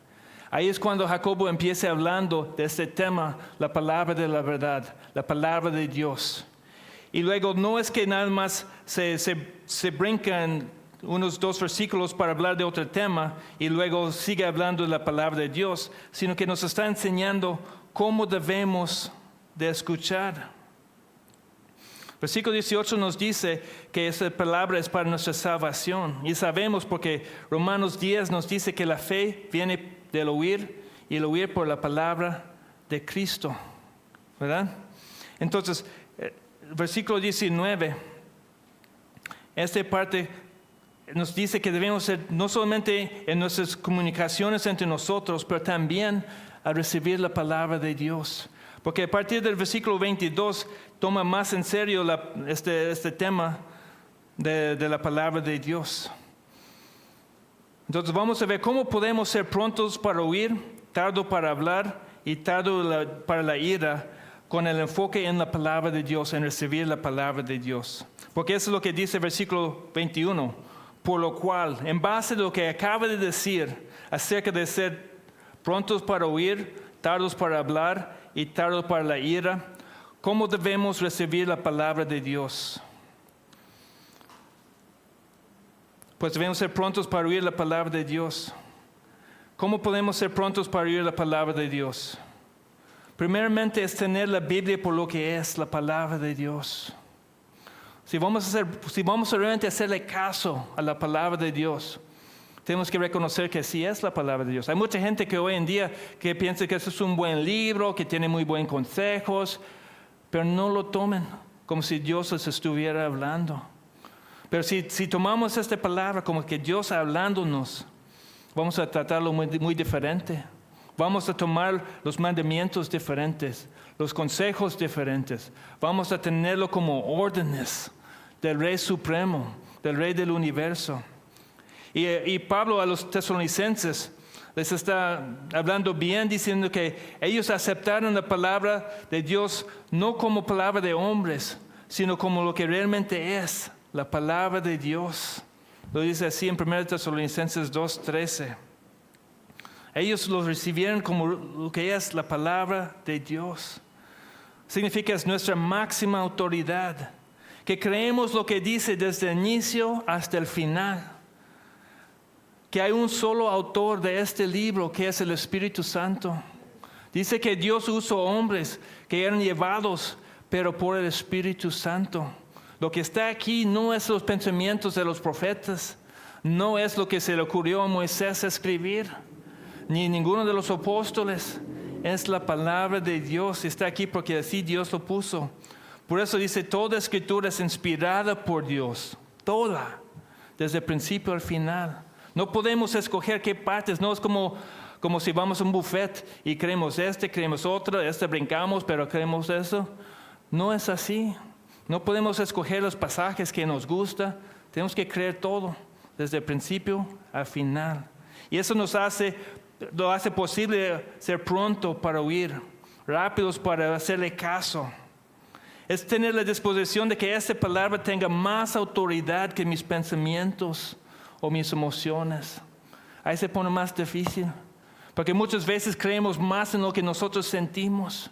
Ahí es cuando Jacobo empieza hablando de este tema, la palabra de la verdad, la palabra de Dios. Y luego no es que nada más se brincan unos 2 versículos para hablar de otro tema y luego sigue hablando de la palabra de Dios, sino que nos está enseñando cómo debemos de escuchar. Versículo 18 nos dice que esa palabra es para nuestra salvación. Y sabemos porque Romanos 10 nos dice que la fe viene del oír y el oír por la palabra de Cristo. ¿Verdad? Entonces, versículo 19, esta parte nos dice que debemos ser no solamente en nuestras comunicaciones entre nosotros, pero también a recibir la palabra de Dios. Porque a partir del versículo 22 toma más en serio este tema de la palabra de Dios. Entonces vamos a ver cómo podemos ser prontos para oír, tardo para hablar y tardo para la ira, con el enfoque en la palabra de Dios, en recibir la palabra de Dios. Porque eso es lo que dice el versículo 21. Por lo cual, en base a lo que acaba de decir acerca de ser prontos para oír, tardos para hablar y tardos para la ira, ¿cómo debemos recibir la palabra de Dios? Pues debemos ser prontos para oír la palabra de Dios. ¿Cómo podemos ser prontos para oír la palabra de Dios? Primeramente es tener la Biblia por lo que es la palabra de Dios. Si vamos a realmente hacerle caso a la palabra de Dios, tenemos que reconocer que sí es la palabra de Dios. Hay mucha gente que hoy en día que piensa que eso es un buen libro, que tiene muy buenos consejos, pero no lo tomen como si Dios les estuviera hablando. Pero si tomamos esta palabra como que Dios hablándonos, vamos a tratarlo muy diferente. Vamos a tomar los mandamientos diferentes, los consejos diferentes. Vamos a tenerlo como órdenes del Rey Supremo, del Rey del Universo. Y Pablo a los tesalonicenses les está hablando bien, diciendo que ellos aceptaron la palabra de Dios no como palabra de hombres, sino como lo que realmente es la palabra de Dios. Lo dice así en 1 Tesalonicenses 2:13. Ellos lo recibieron como lo que es la palabra de Dios. Significa que es nuestra máxima autoridad, que creemos lo que dice desde el inicio hasta el final. Que hay un solo autor de este libro, que es el Espíritu Santo. Dice que Dios usó hombres que eran llevados, pero por el Espíritu Santo. Lo que está aquí no es los pensamientos de los profetas, no es lo que se le ocurrió a Moisés escribir, ni ninguno de los apóstoles. Es la palabra de Dios, está aquí porque así Dios lo puso. Por eso dice, toda escritura es inspirada por Dios, toda, desde el principio al final. No podemos escoger qué partes, no es como si vamos a un buffet y creemos otro, brincamos, pero creemos eso. No es así. No podemos escoger los pasajes que nos gustan. Tenemos que creer todo, desde el principio al final. Y eso lo hace posible ser pronto para oír, rápidos para hacerle caso. Es tener la disposición de que esta palabra tenga más autoridad que mis pensamientos o mis emociones. Ahí se pone más difícil, porque muchas veces creemos más en lo que nosotros sentimos.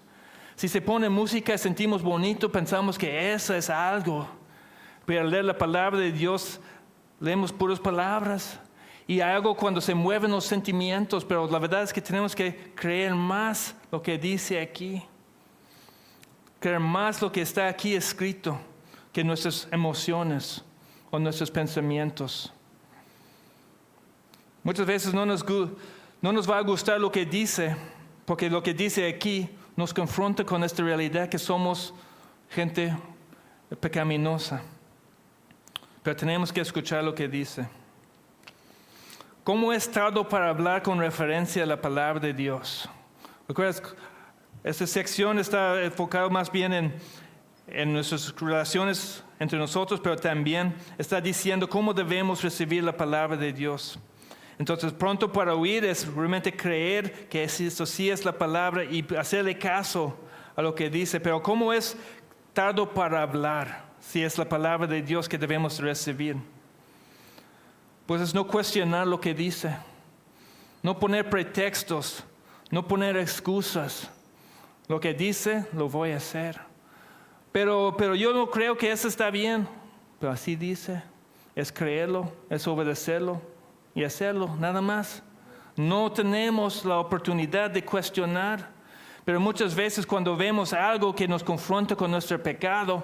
Si se pone música y sentimos bonito, pensamos que eso es algo. Pero al leer la palabra de Dios, leemos puras palabras. Y hay algo cuando se mueven los sentimientos, pero la verdad es que tenemos que creer más lo que dice aquí. Creer más lo que está aquí escrito que nuestras emociones o nuestros pensamientos. Muchas veces no nos va a gustar lo que dice, porque lo que dice aquí nos confronta con esta realidad que somos gente pecaminosa. Pero tenemos que escuchar lo que dice. ¿Cómo es tardo para hablar con referencia a la palabra de Dios? ¿Recuerdas? Esta sección está enfocada más bien en nuestras relaciones entre nosotros, pero también está diciendo cómo debemos recibir la palabra de Dios. Entonces, pronto para oír es realmente creer que esto sí es la palabra y hacerle caso a lo que dice. Pero ¿cómo es tardo para hablar si es la palabra de Dios que debemos recibir? Pues es no cuestionar lo que dice, no poner pretextos, no poner excusas. Lo que dice, lo voy a hacer. Pero yo no creo que eso está bien. Pero así dice, es creerlo, es obedecerlo y hacerlo, nada más. No tenemos la oportunidad de cuestionar. Pero muchas veces cuando vemos algo que nos confronta con nuestro pecado,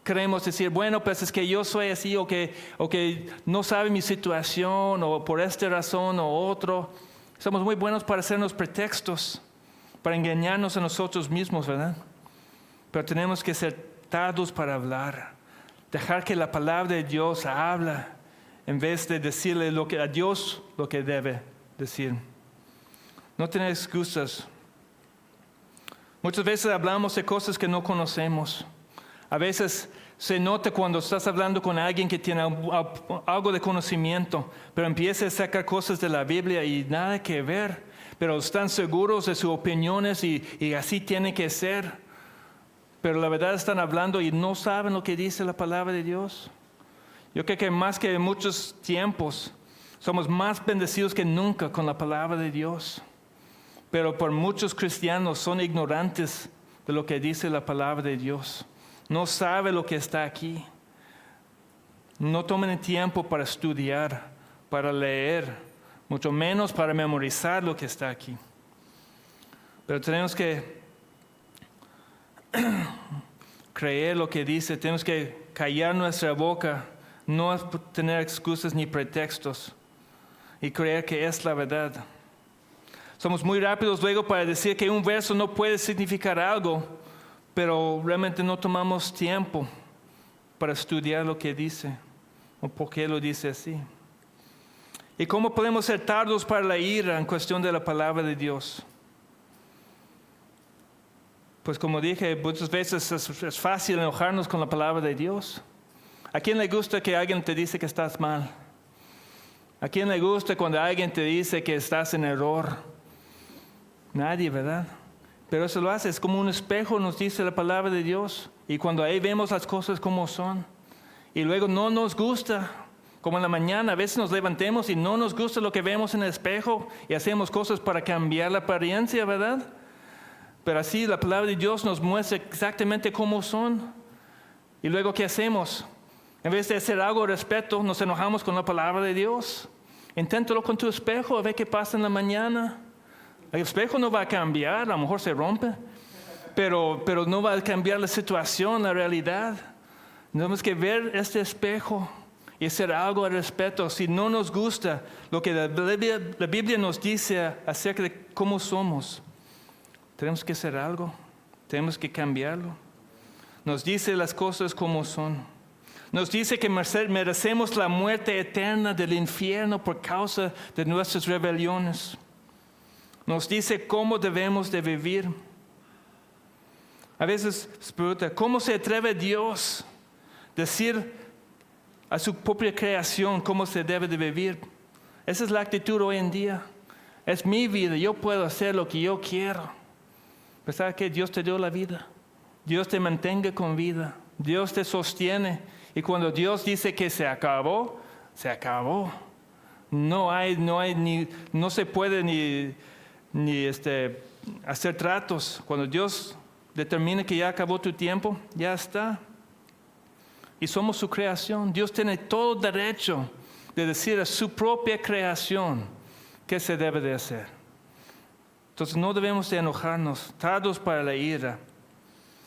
queremos decir, bueno, pues es que yo soy así, o que no sabe mi situación, o por esta razón o otro. Somos muy buenos para hacernos pretextos, para engañarnos a nosotros mismos, ¿verdad? Pero tenemos que ser tardos para hablar, dejar que la palabra de Dios habla, en vez de decirle a Dios lo que debe decir. No tener excusas. Muchas veces hablamos de cosas que no conocemos. A veces se nota cuando estás hablando con alguien que tiene algo de conocimiento, pero empieza a sacar cosas de la Biblia y nada que ver, pero están seguros de sus opiniones y así tiene que ser. Pero la verdad están hablando y no saben lo que dice la palabra de Dios. Yo creo que más que en muchos tiempos somos más bendecidos que nunca con la palabra de Dios. Pero por muchos cristianos son ignorantes de lo que dice la palabra de Dios. No sabe lo que está aquí. No tomen el tiempo para estudiar, para leer, mucho menos para memorizar lo que está aquí. Pero tenemos que creer lo que dice, tenemos que callar nuestra boca, no tener excusas ni pretextos y creer que es la verdad. Somos muy rápidos luego para decir que un verso no puede significar algo, pero realmente no tomamos tiempo para estudiar lo que dice o por qué lo dice así. ¿Y cómo podemos ser tardos para la ira en cuestión de la palabra de Dios? Pues como dije, muchas veces es fácil enojarnos con la palabra de Dios. ¿A quién le gusta que alguien te dice que estás mal? ¿A quién le gusta cuando alguien te dice que estás en error? Nadie, ¿verdad? Pero eso lo hace, es como un espejo, nos dice la palabra de Dios. Y cuando ahí vemos las cosas como son. Y luego no nos gusta, como en la mañana, a veces nos levantemos y no nos gusta lo que vemos en el espejo y hacemos cosas para cambiar la apariencia, ¿verdad? Pero así la palabra de Dios nos muestra exactamente cómo son. Y luego, ¿qué hacemos? En vez de hacer algo al respecto, nos enojamos con la palabra de Dios. Inténtalo con tu espejo, a ver qué pasa en la mañana. El espejo no va a cambiar, a lo mejor se rompe, pero no va a cambiar la situación, la realidad. Tenemos que ver este espejo y hacer algo al respecto. Si no nos gusta lo que la Biblia nos dice acerca de cómo somos, tenemos que hacer algo, tenemos que cambiarlo. Nos dice las cosas como son. Nos dice que merecemos la muerte eterna del infierno por causa de nuestras rebeliones. Nos dice cómo debemos de vivir. A veces se pregunta, ¿cómo se atreve Dios a decir a su propia creación cómo se debe de vivir? Esa es la actitud hoy en día. Es mi vida, yo puedo hacer lo que yo quiero. Pero ¿sabes qué? Dios te dio la vida. Dios te mantenga con vida. Dios te sostiene. Y cuando Dios dice que se acabó, se acabó. No se puede ni hacer tratos. Cuando Dios determina que ya acabó tu tiempo, ya está. Y somos su creación. Dios tiene todo derecho de decir a su propia creación qué se debe de hacer. Entonces no debemos de enojarnos, tardos para la ira.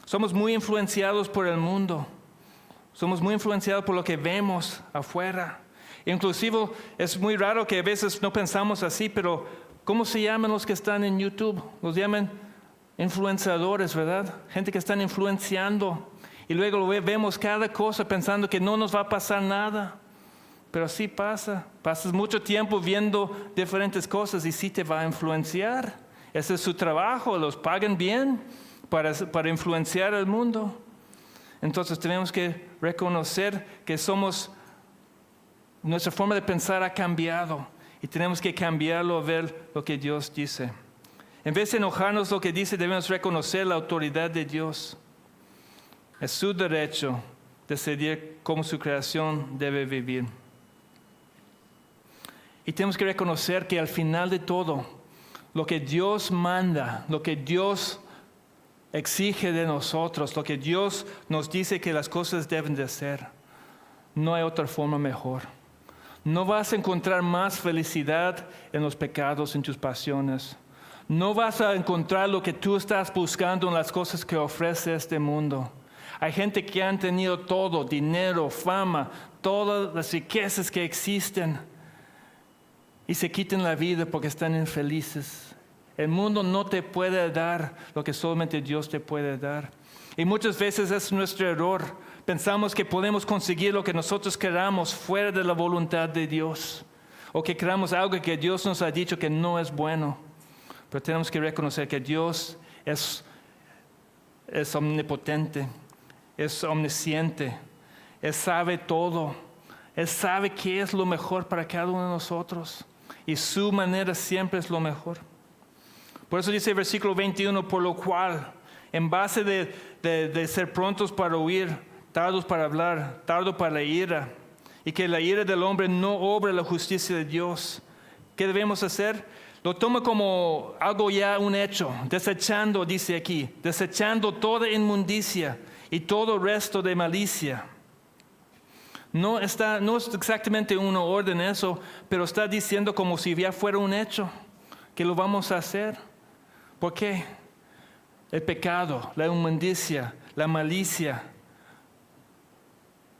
Somos muy influenciados por el mundo. Somos muy influenciados por lo que vemos afuera. Inclusive es muy raro que a veces no pensamos así, pero ¿cómo se llaman los que están en YouTube? Los llaman influenciadores, ¿verdad? Gente que están influenciando. Y luego vemos cada cosa pensando que no nos va a pasar nada. Pero sí pasa. Pasas mucho tiempo viendo diferentes cosas y sí te va a influenciar. Ese es su trabajo, los pagan bien para influenciar al mundo. Entonces tenemos que reconocer que nuestra forma de pensar ha cambiado y tenemos que cambiarlo a ver lo que Dios dice. En vez de enojarnos lo que dice, debemos reconocer la autoridad de Dios. Es su derecho decidir cómo su creación debe vivir. Y tenemos que reconocer que al final de todo, lo que Dios manda, lo que Dios exige de nosotros, lo que Dios nos dice que las cosas deben de ser, no hay otra forma mejor. No vas a encontrar más felicidad en los pecados, en tus pasiones. No vas a encontrar lo que tú estás buscando en las cosas que ofrece este mundo. Hay gente que han tenido todo, dinero, fama, todas las riquezas que existen y se quitan la vida porque están infelices. El mundo no te puede dar lo que solamente Dios te puede dar. Y muchas veces es nuestro error. Pensamos que podemos conseguir lo que nosotros queramos fuera de la voluntad de Dios. O que queramos algo que Dios nos ha dicho que no es bueno. Pero tenemos que reconocer que Dios es omnipotente, es omnisciente, Él sabe todo. Él sabe qué es lo mejor para cada uno de nosotros. Y su manera siempre es lo mejor. Por eso dice el versículo 21, por lo cual, en base de ser prontos para oír, tardos para hablar, tardo para la ira, y que la ira del hombre no obre la justicia de Dios, ¿qué debemos hacer? Lo toma como algo ya un hecho, desechando, dice aquí, desechando toda inmundicia y todo resto de malicia. No es exactamente una orden eso, pero está diciendo como si ya fuera un hecho, que lo vamos a hacer. ¿Por qué? El pecado, la inmundicia, la malicia,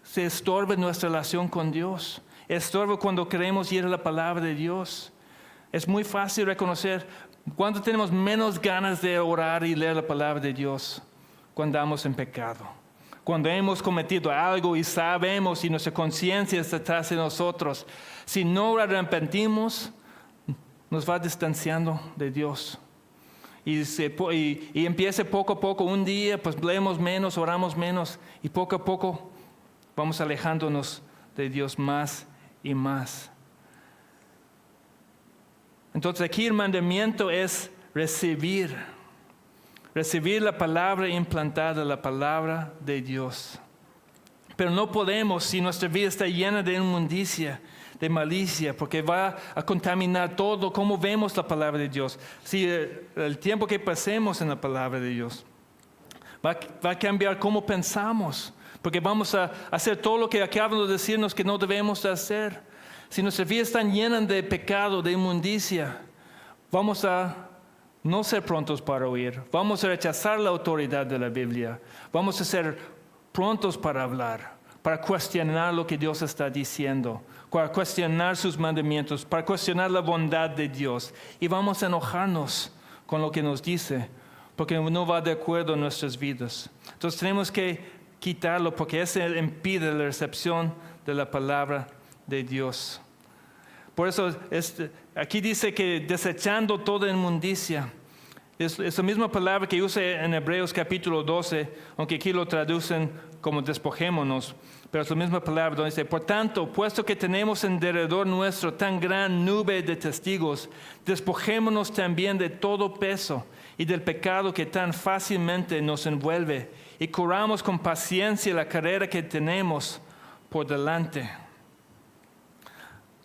se estorba en nuestra relación con Dios. Estorba cuando queremos ir a la palabra de Dios. Es muy fácil reconocer cuando tenemos menos ganas de orar y leer la palabra de Dios, cuando andamos en pecado. Cuando hemos cometido algo y sabemos y nuestra conciencia está atrás de nosotros. Si no arrepentimos, nos va distanciando de Dios. Y empieza poco a poco, un día pues leemos menos, oramos menos y poco a poco vamos alejándonos de Dios más y más. Entonces aquí el mandamiento es recibir la palabra implantada, la palabra de Dios. Pero no podemos si nuestra vida está llena de inmundicia, de malicia, porque va a contaminar todo cómo vemos la palabra de Dios. Si el tiempo que pasemos en la palabra de Dios va a cambiar cómo pensamos, porque vamos a hacer todo lo que acaban de decirnos que no debemos hacer. Si nuestras vidas están llenas de pecado, de inmundicia, vamos a no ser prontos para oír, vamos a rechazar la autoridad de la Biblia, vamos a ser prontos para hablar, para cuestionar lo que Dios está diciendo, para cuestionar sus mandamientos, para cuestionar la bondad de Dios. Y vamos a enojarnos con lo que nos dice, porque no va de acuerdo en nuestras vidas. Entonces tenemos que quitarlo, porque eso impide la recepción de la palabra de Dios. Por eso aquí dice que desechando toda inmundicia. Es la misma palabra que usa en Hebreos capítulo 12, aunque aquí lo traducen como despojémonos. Pero es la misma palabra donde dice, por tanto, puesto que tenemos en derredor nuestro tan gran nube de testigos, despojémonos también de todo peso y del pecado que tan fácilmente nos envuelve, y corramos con paciencia la carrera que tenemos por delante.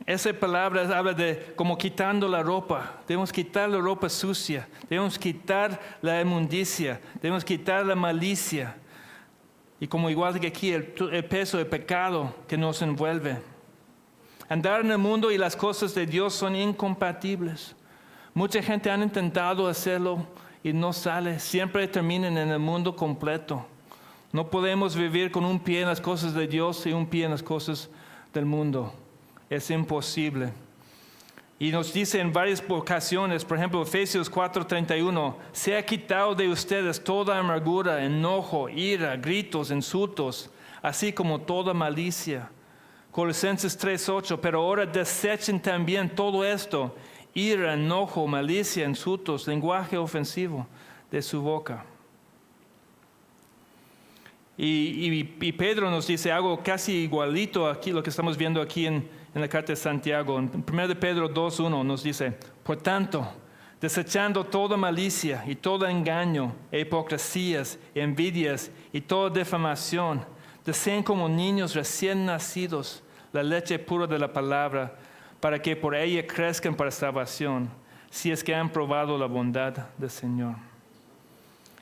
Esa palabra habla de como quitando la ropa. Debemos quitar la ropa sucia. Debemos quitar la inmundicia. Debemos quitar la malicia. Y como igual que aquí, el peso del pecado que nos envuelve. Andar en el mundo y las cosas de Dios son incompatibles. Mucha gente ha intentado hacerlo y no sale. Siempre terminan en el mundo completo. No podemos vivir con un pie en las cosas de Dios y un pie en las cosas del mundo. Es imposible. Y nos dice en varias ocasiones, por ejemplo, Efesios 4:31, se ha quitado de ustedes toda amargura, enojo, ira, gritos, insultos, así como toda malicia. Colosenses 3:8, pero ahora desechen también todo esto, ira, enojo, malicia, insultos, lenguaje ofensivo de su boca. Y Pedro nos dice algo casi igualito aquí, lo que estamos viendo aquí en la carta de Santiago. En 1 de Pedro 2:1 nos dice, por tanto, desechando toda malicia y todo engaño, e hipocresías, envidias y toda difamación, deseen como niños recién nacidos la leche pura de la palabra, para que por ella crezcan para salvación, si es que han probado la bondad del Señor.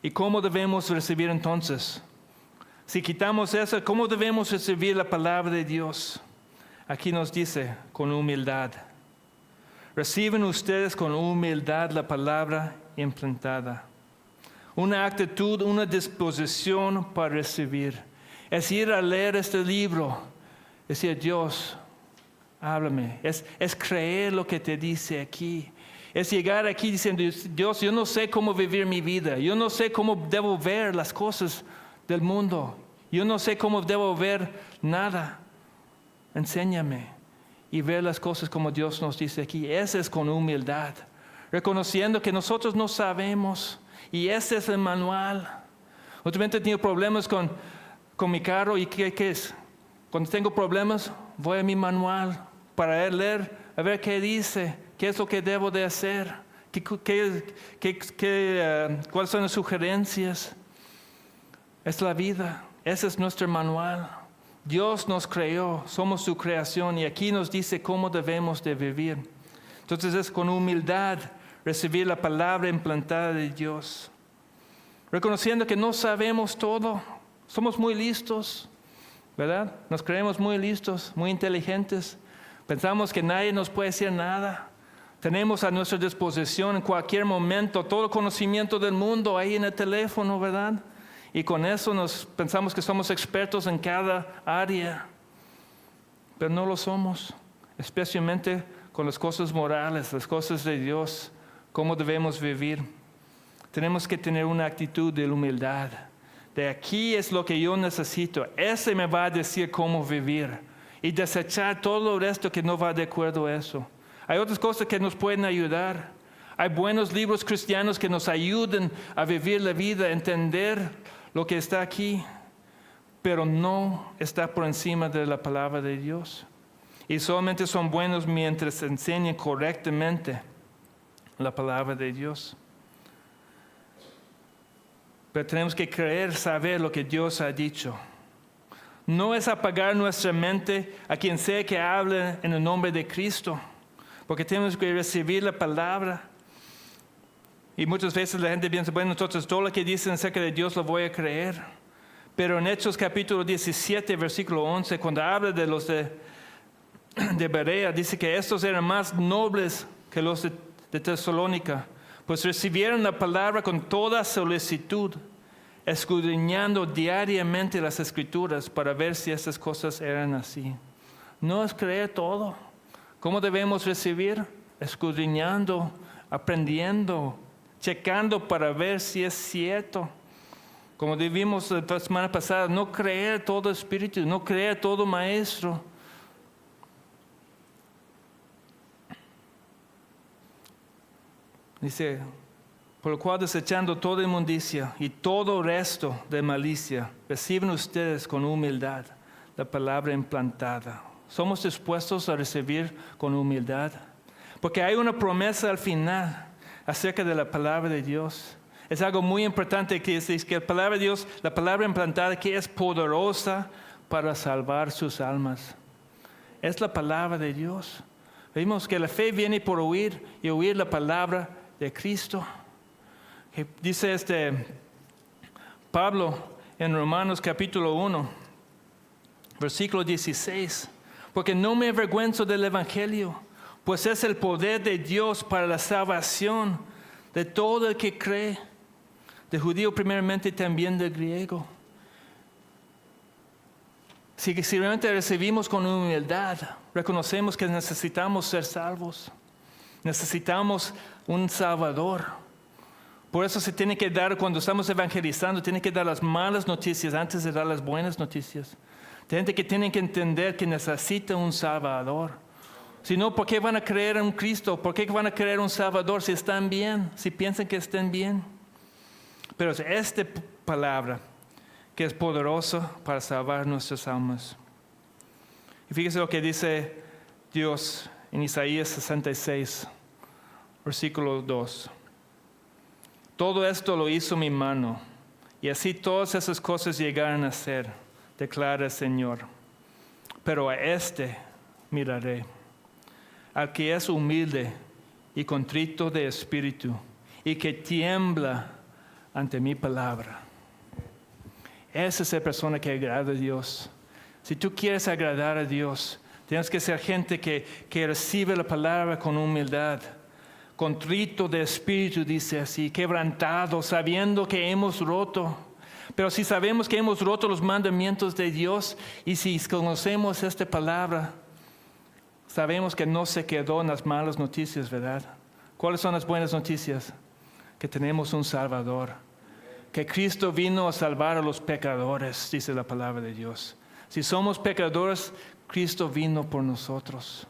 ¿Y cómo debemos recibir entonces? Si quitamos eso, ¿cómo debemos recibir la palabra de Dios? Aquí nos dice, con humildad. Reciben ustedes con humildad la palabra implantada. Una actitud, una disposición para recibir. Es ir a leer este libro. Decir, Dios, háblame. Es creer lo que te dice aquí. Es llegar aquí diciendo, Dios, yo no sé cómo vivir mi vida. Yo no sé cómo debo ver las cosas del mundo. Yo no sé cómo debo ver nada. Enséñame y ver las cosas como Dios nos dice aquí. Ese es con humildad, reconociendo que nosotros no sabemos y ese es el manual. Últimamente he tenido problemas con mi carro y ¿qué es? Cuando tengo problemas voy a mi manual para leer, a ver qué dice, qué es lo que debo de hacer, cuáles son las sugerencias. Es la vida, ese es nuestro manual. Dios nos creó, somos su creación y aquí nos dice cómo debemos de vivir. Entonces es con humildad recibir la palabra implantada de Dios. Reconociendo que no sabemos todo, somos muy listos, ¿verdad? Nos creemos muy listos, muy inteligentes. Pensamos que nadie nos puede decir nada. Tenemos a nuestra disposición en cualquier momento todo el conocimiento del mundo ahí en el teléfono, ¿verdad? Y con eso pensamos que somos expertos en cada área, pero no lo somos, especialmente con las cosas morales, las cosas de Dios, cómo debemos vivir. Tenemos que tener una actitud de humildad. De aquí es lo que yo necesito, ese me va a decir cómo vivir y desechar todo el resto que no va de acuerdo a eso. Hay otras cosas que nos pueden ayudar. Hay buenos libros cristianos que nos ayuden a vivir la vida, a entender lo que está aquí, pero no está por encima de la palabra de Dios. Y solamente son buenos mientras se enseñan correctamente la palabra de Dios. Pero tenemos que creer, saber lo que Dios ha dicho. No es apagar nuestra mente a quien sea que hable en el nombre de Cristo, porque tenemos que recibir la palabra. Y muchas veces la gente piensa, bueno, entonces todo lo que dicen acerca de Dios lo voy a creer. Pero en Hechos capítulo 17, versículo 11, cuando habla de los de Berea, dice que estos eran más nobles que los de Tesalónica, pues recibieron la palabra con toda solicitud, escudriñando diariamente las Escrituras para ver si estas cosas eran así. No es creer todo. ¿Cómo debemos recibir? Escudriñando, aprendiendo, checando para ver si es cierto. Como vimos la semana pasada, no creer todo espíritu, no creer todo maestro. Dice, por lo cual desechando toda inmundicia y todo resto de malicia, reciben ustedes con humildad la palabra implantada. ¿Somos dispuestos a recibir con humildad? Porque hay una promesa al final acerca de la palabra de Dios. Es algo muy importante que es que la palabra de Dios, la palabra implantada, que es poderosa para salvar sus almas. Es la palabra de Dios. Vimos que la fe viene por oír y oír la palabra de Cristo. Que dice Pablo en Romanos capítulo 1, versículo 16. Porque no me avergüenzo del Evangelio, pues es el poder de Dios para la salvación de todo el que cree, de judío primeramente y también del griego. Si realmente recibimos con humildad, reconocemos que necesitamos ser salvos, necesitamos un Salvador. Por eso se tiene que dar, cuando estamos evangelizando, tiene que dar las malas noticias antes de dar las buenas noticias. Hay gente que tiene que entender que necesita un Salvador. Si no, ¿por qué van a creer en un Cristo? ¿Por qué van a creer en un Salvador si están bien? Si piensan que estén bien. Pero es esta palabra que es poderosa para salvar nuestras almas. Y fíjese lo que dice Dios en Isaías 66, versículo 2. Todo esto lo hizo mi mano, y así todas esas cosas llegaron a ser, declara el Señor. Pero a miraré, al que es humilde y contrito de espíritu, y que tiembla ante mi palabra. Esa es la persona que agrada a Dios. Si tú quieres agradar a Dios, tienes que ser gente que recibe la palabra con humildad. Contrito de espíritu, dice así, quebrantado, sabiendo que hemos roto. Pero si sabemos que hemos roto los mandamientos de Dios y si conocemos esta palabra, sabemos que no se quedó en las malas noticias, ¿verdad? ¿Cuáles son las buenas noticias? Que tenemos un Salvador. Que Cristo vino a salvar a los pecadores, dice la palabra de Dios. Si somos pecadores, Cristo vino por nosotros.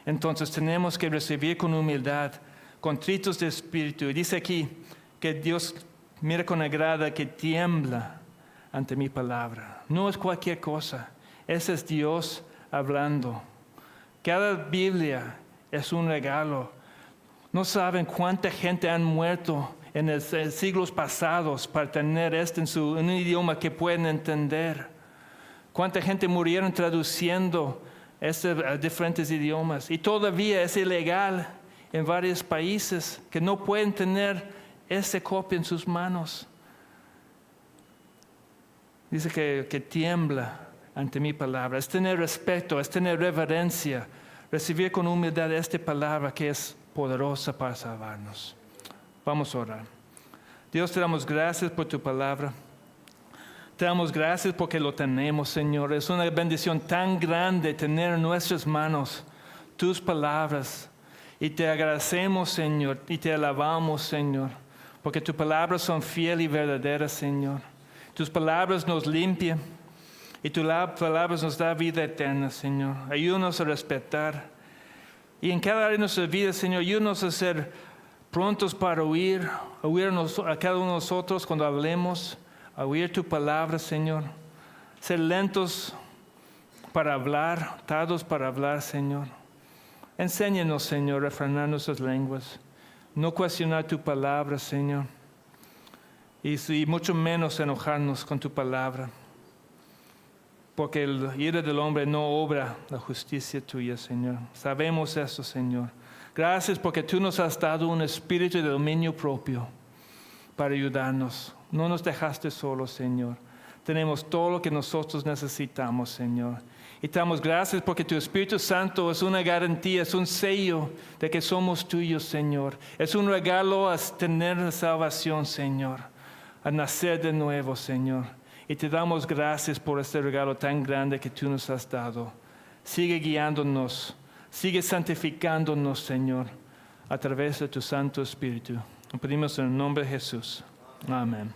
Entonces tenemos que recibir con humildad, contritos de espíritu. Y dice aquí que Dios mira con agrado que tiembla ante mi palabra. No es cualquier cosa. Ese es Dios hablando. Cada Biblia es un regalo. No saben cuánta gente han muerto en los siglos pasados para tener en un idioma que pueden entender. Cuánta gente murieron traduciendo a diferentes idiomas. Y todavía es ilegal en varios países que no pueden tener esa copia en sus manos. Dice que tiembla ante mi palabra. Es tener respeto, es tener reverencia, recibir con humildad esta palabra que es poderosa para salvarnos. Vamos a orar. Dios, te damos gracias por tu palabra. Te damos gracias porque lo tenemos, Señor. Es una bendición tan grande tener en nuestras manos tus palabras. Y te agradecemos, Señor, y te alabamos, Señor, porque tus palabras son fieles y verdaderas, Señor. Tus palabras nos limpian y tus palabras nos dan vida eterna, Señor. Ayúdanos a respetar. Y en cada área de nuestra vida, Señor, ayúdanos a ser prontos para oír a cada uno de nosotros cuando hablemos, a oír tu palabra, Señor. Ser lentos para hablar, tardos para hablar, Señor. Enséñanos, Señor, a refrenar nuestras lenguas, no cuestionar tu palabra, Señor, y mucho menos enojarnos con tu palabra, porque el ira del hombre no obra la justicia tuya, Señor. Sabemos eso, Señor. Gracias porque tú nos has dado un espíritu de dominio propio para ayudarnos. No nos dejaste solos, Señor. Tenemos todo lo que nosotros necesitamos, Señor. Y te damos gracias porque tu Espíritu Santo es una garantía, es un sello de que somos tuyos, Señor. Es un regalo a tener la salvación, Señor, a nacer de nuevo, Señor. Y te damos gracias por este regalo tan grande que tú nos has dado. Sigue guiándonos, sigue santificándonos, Señor, a través de tu Santo Espíritu. Lo pedimos en el nombre de Jesús. Amén.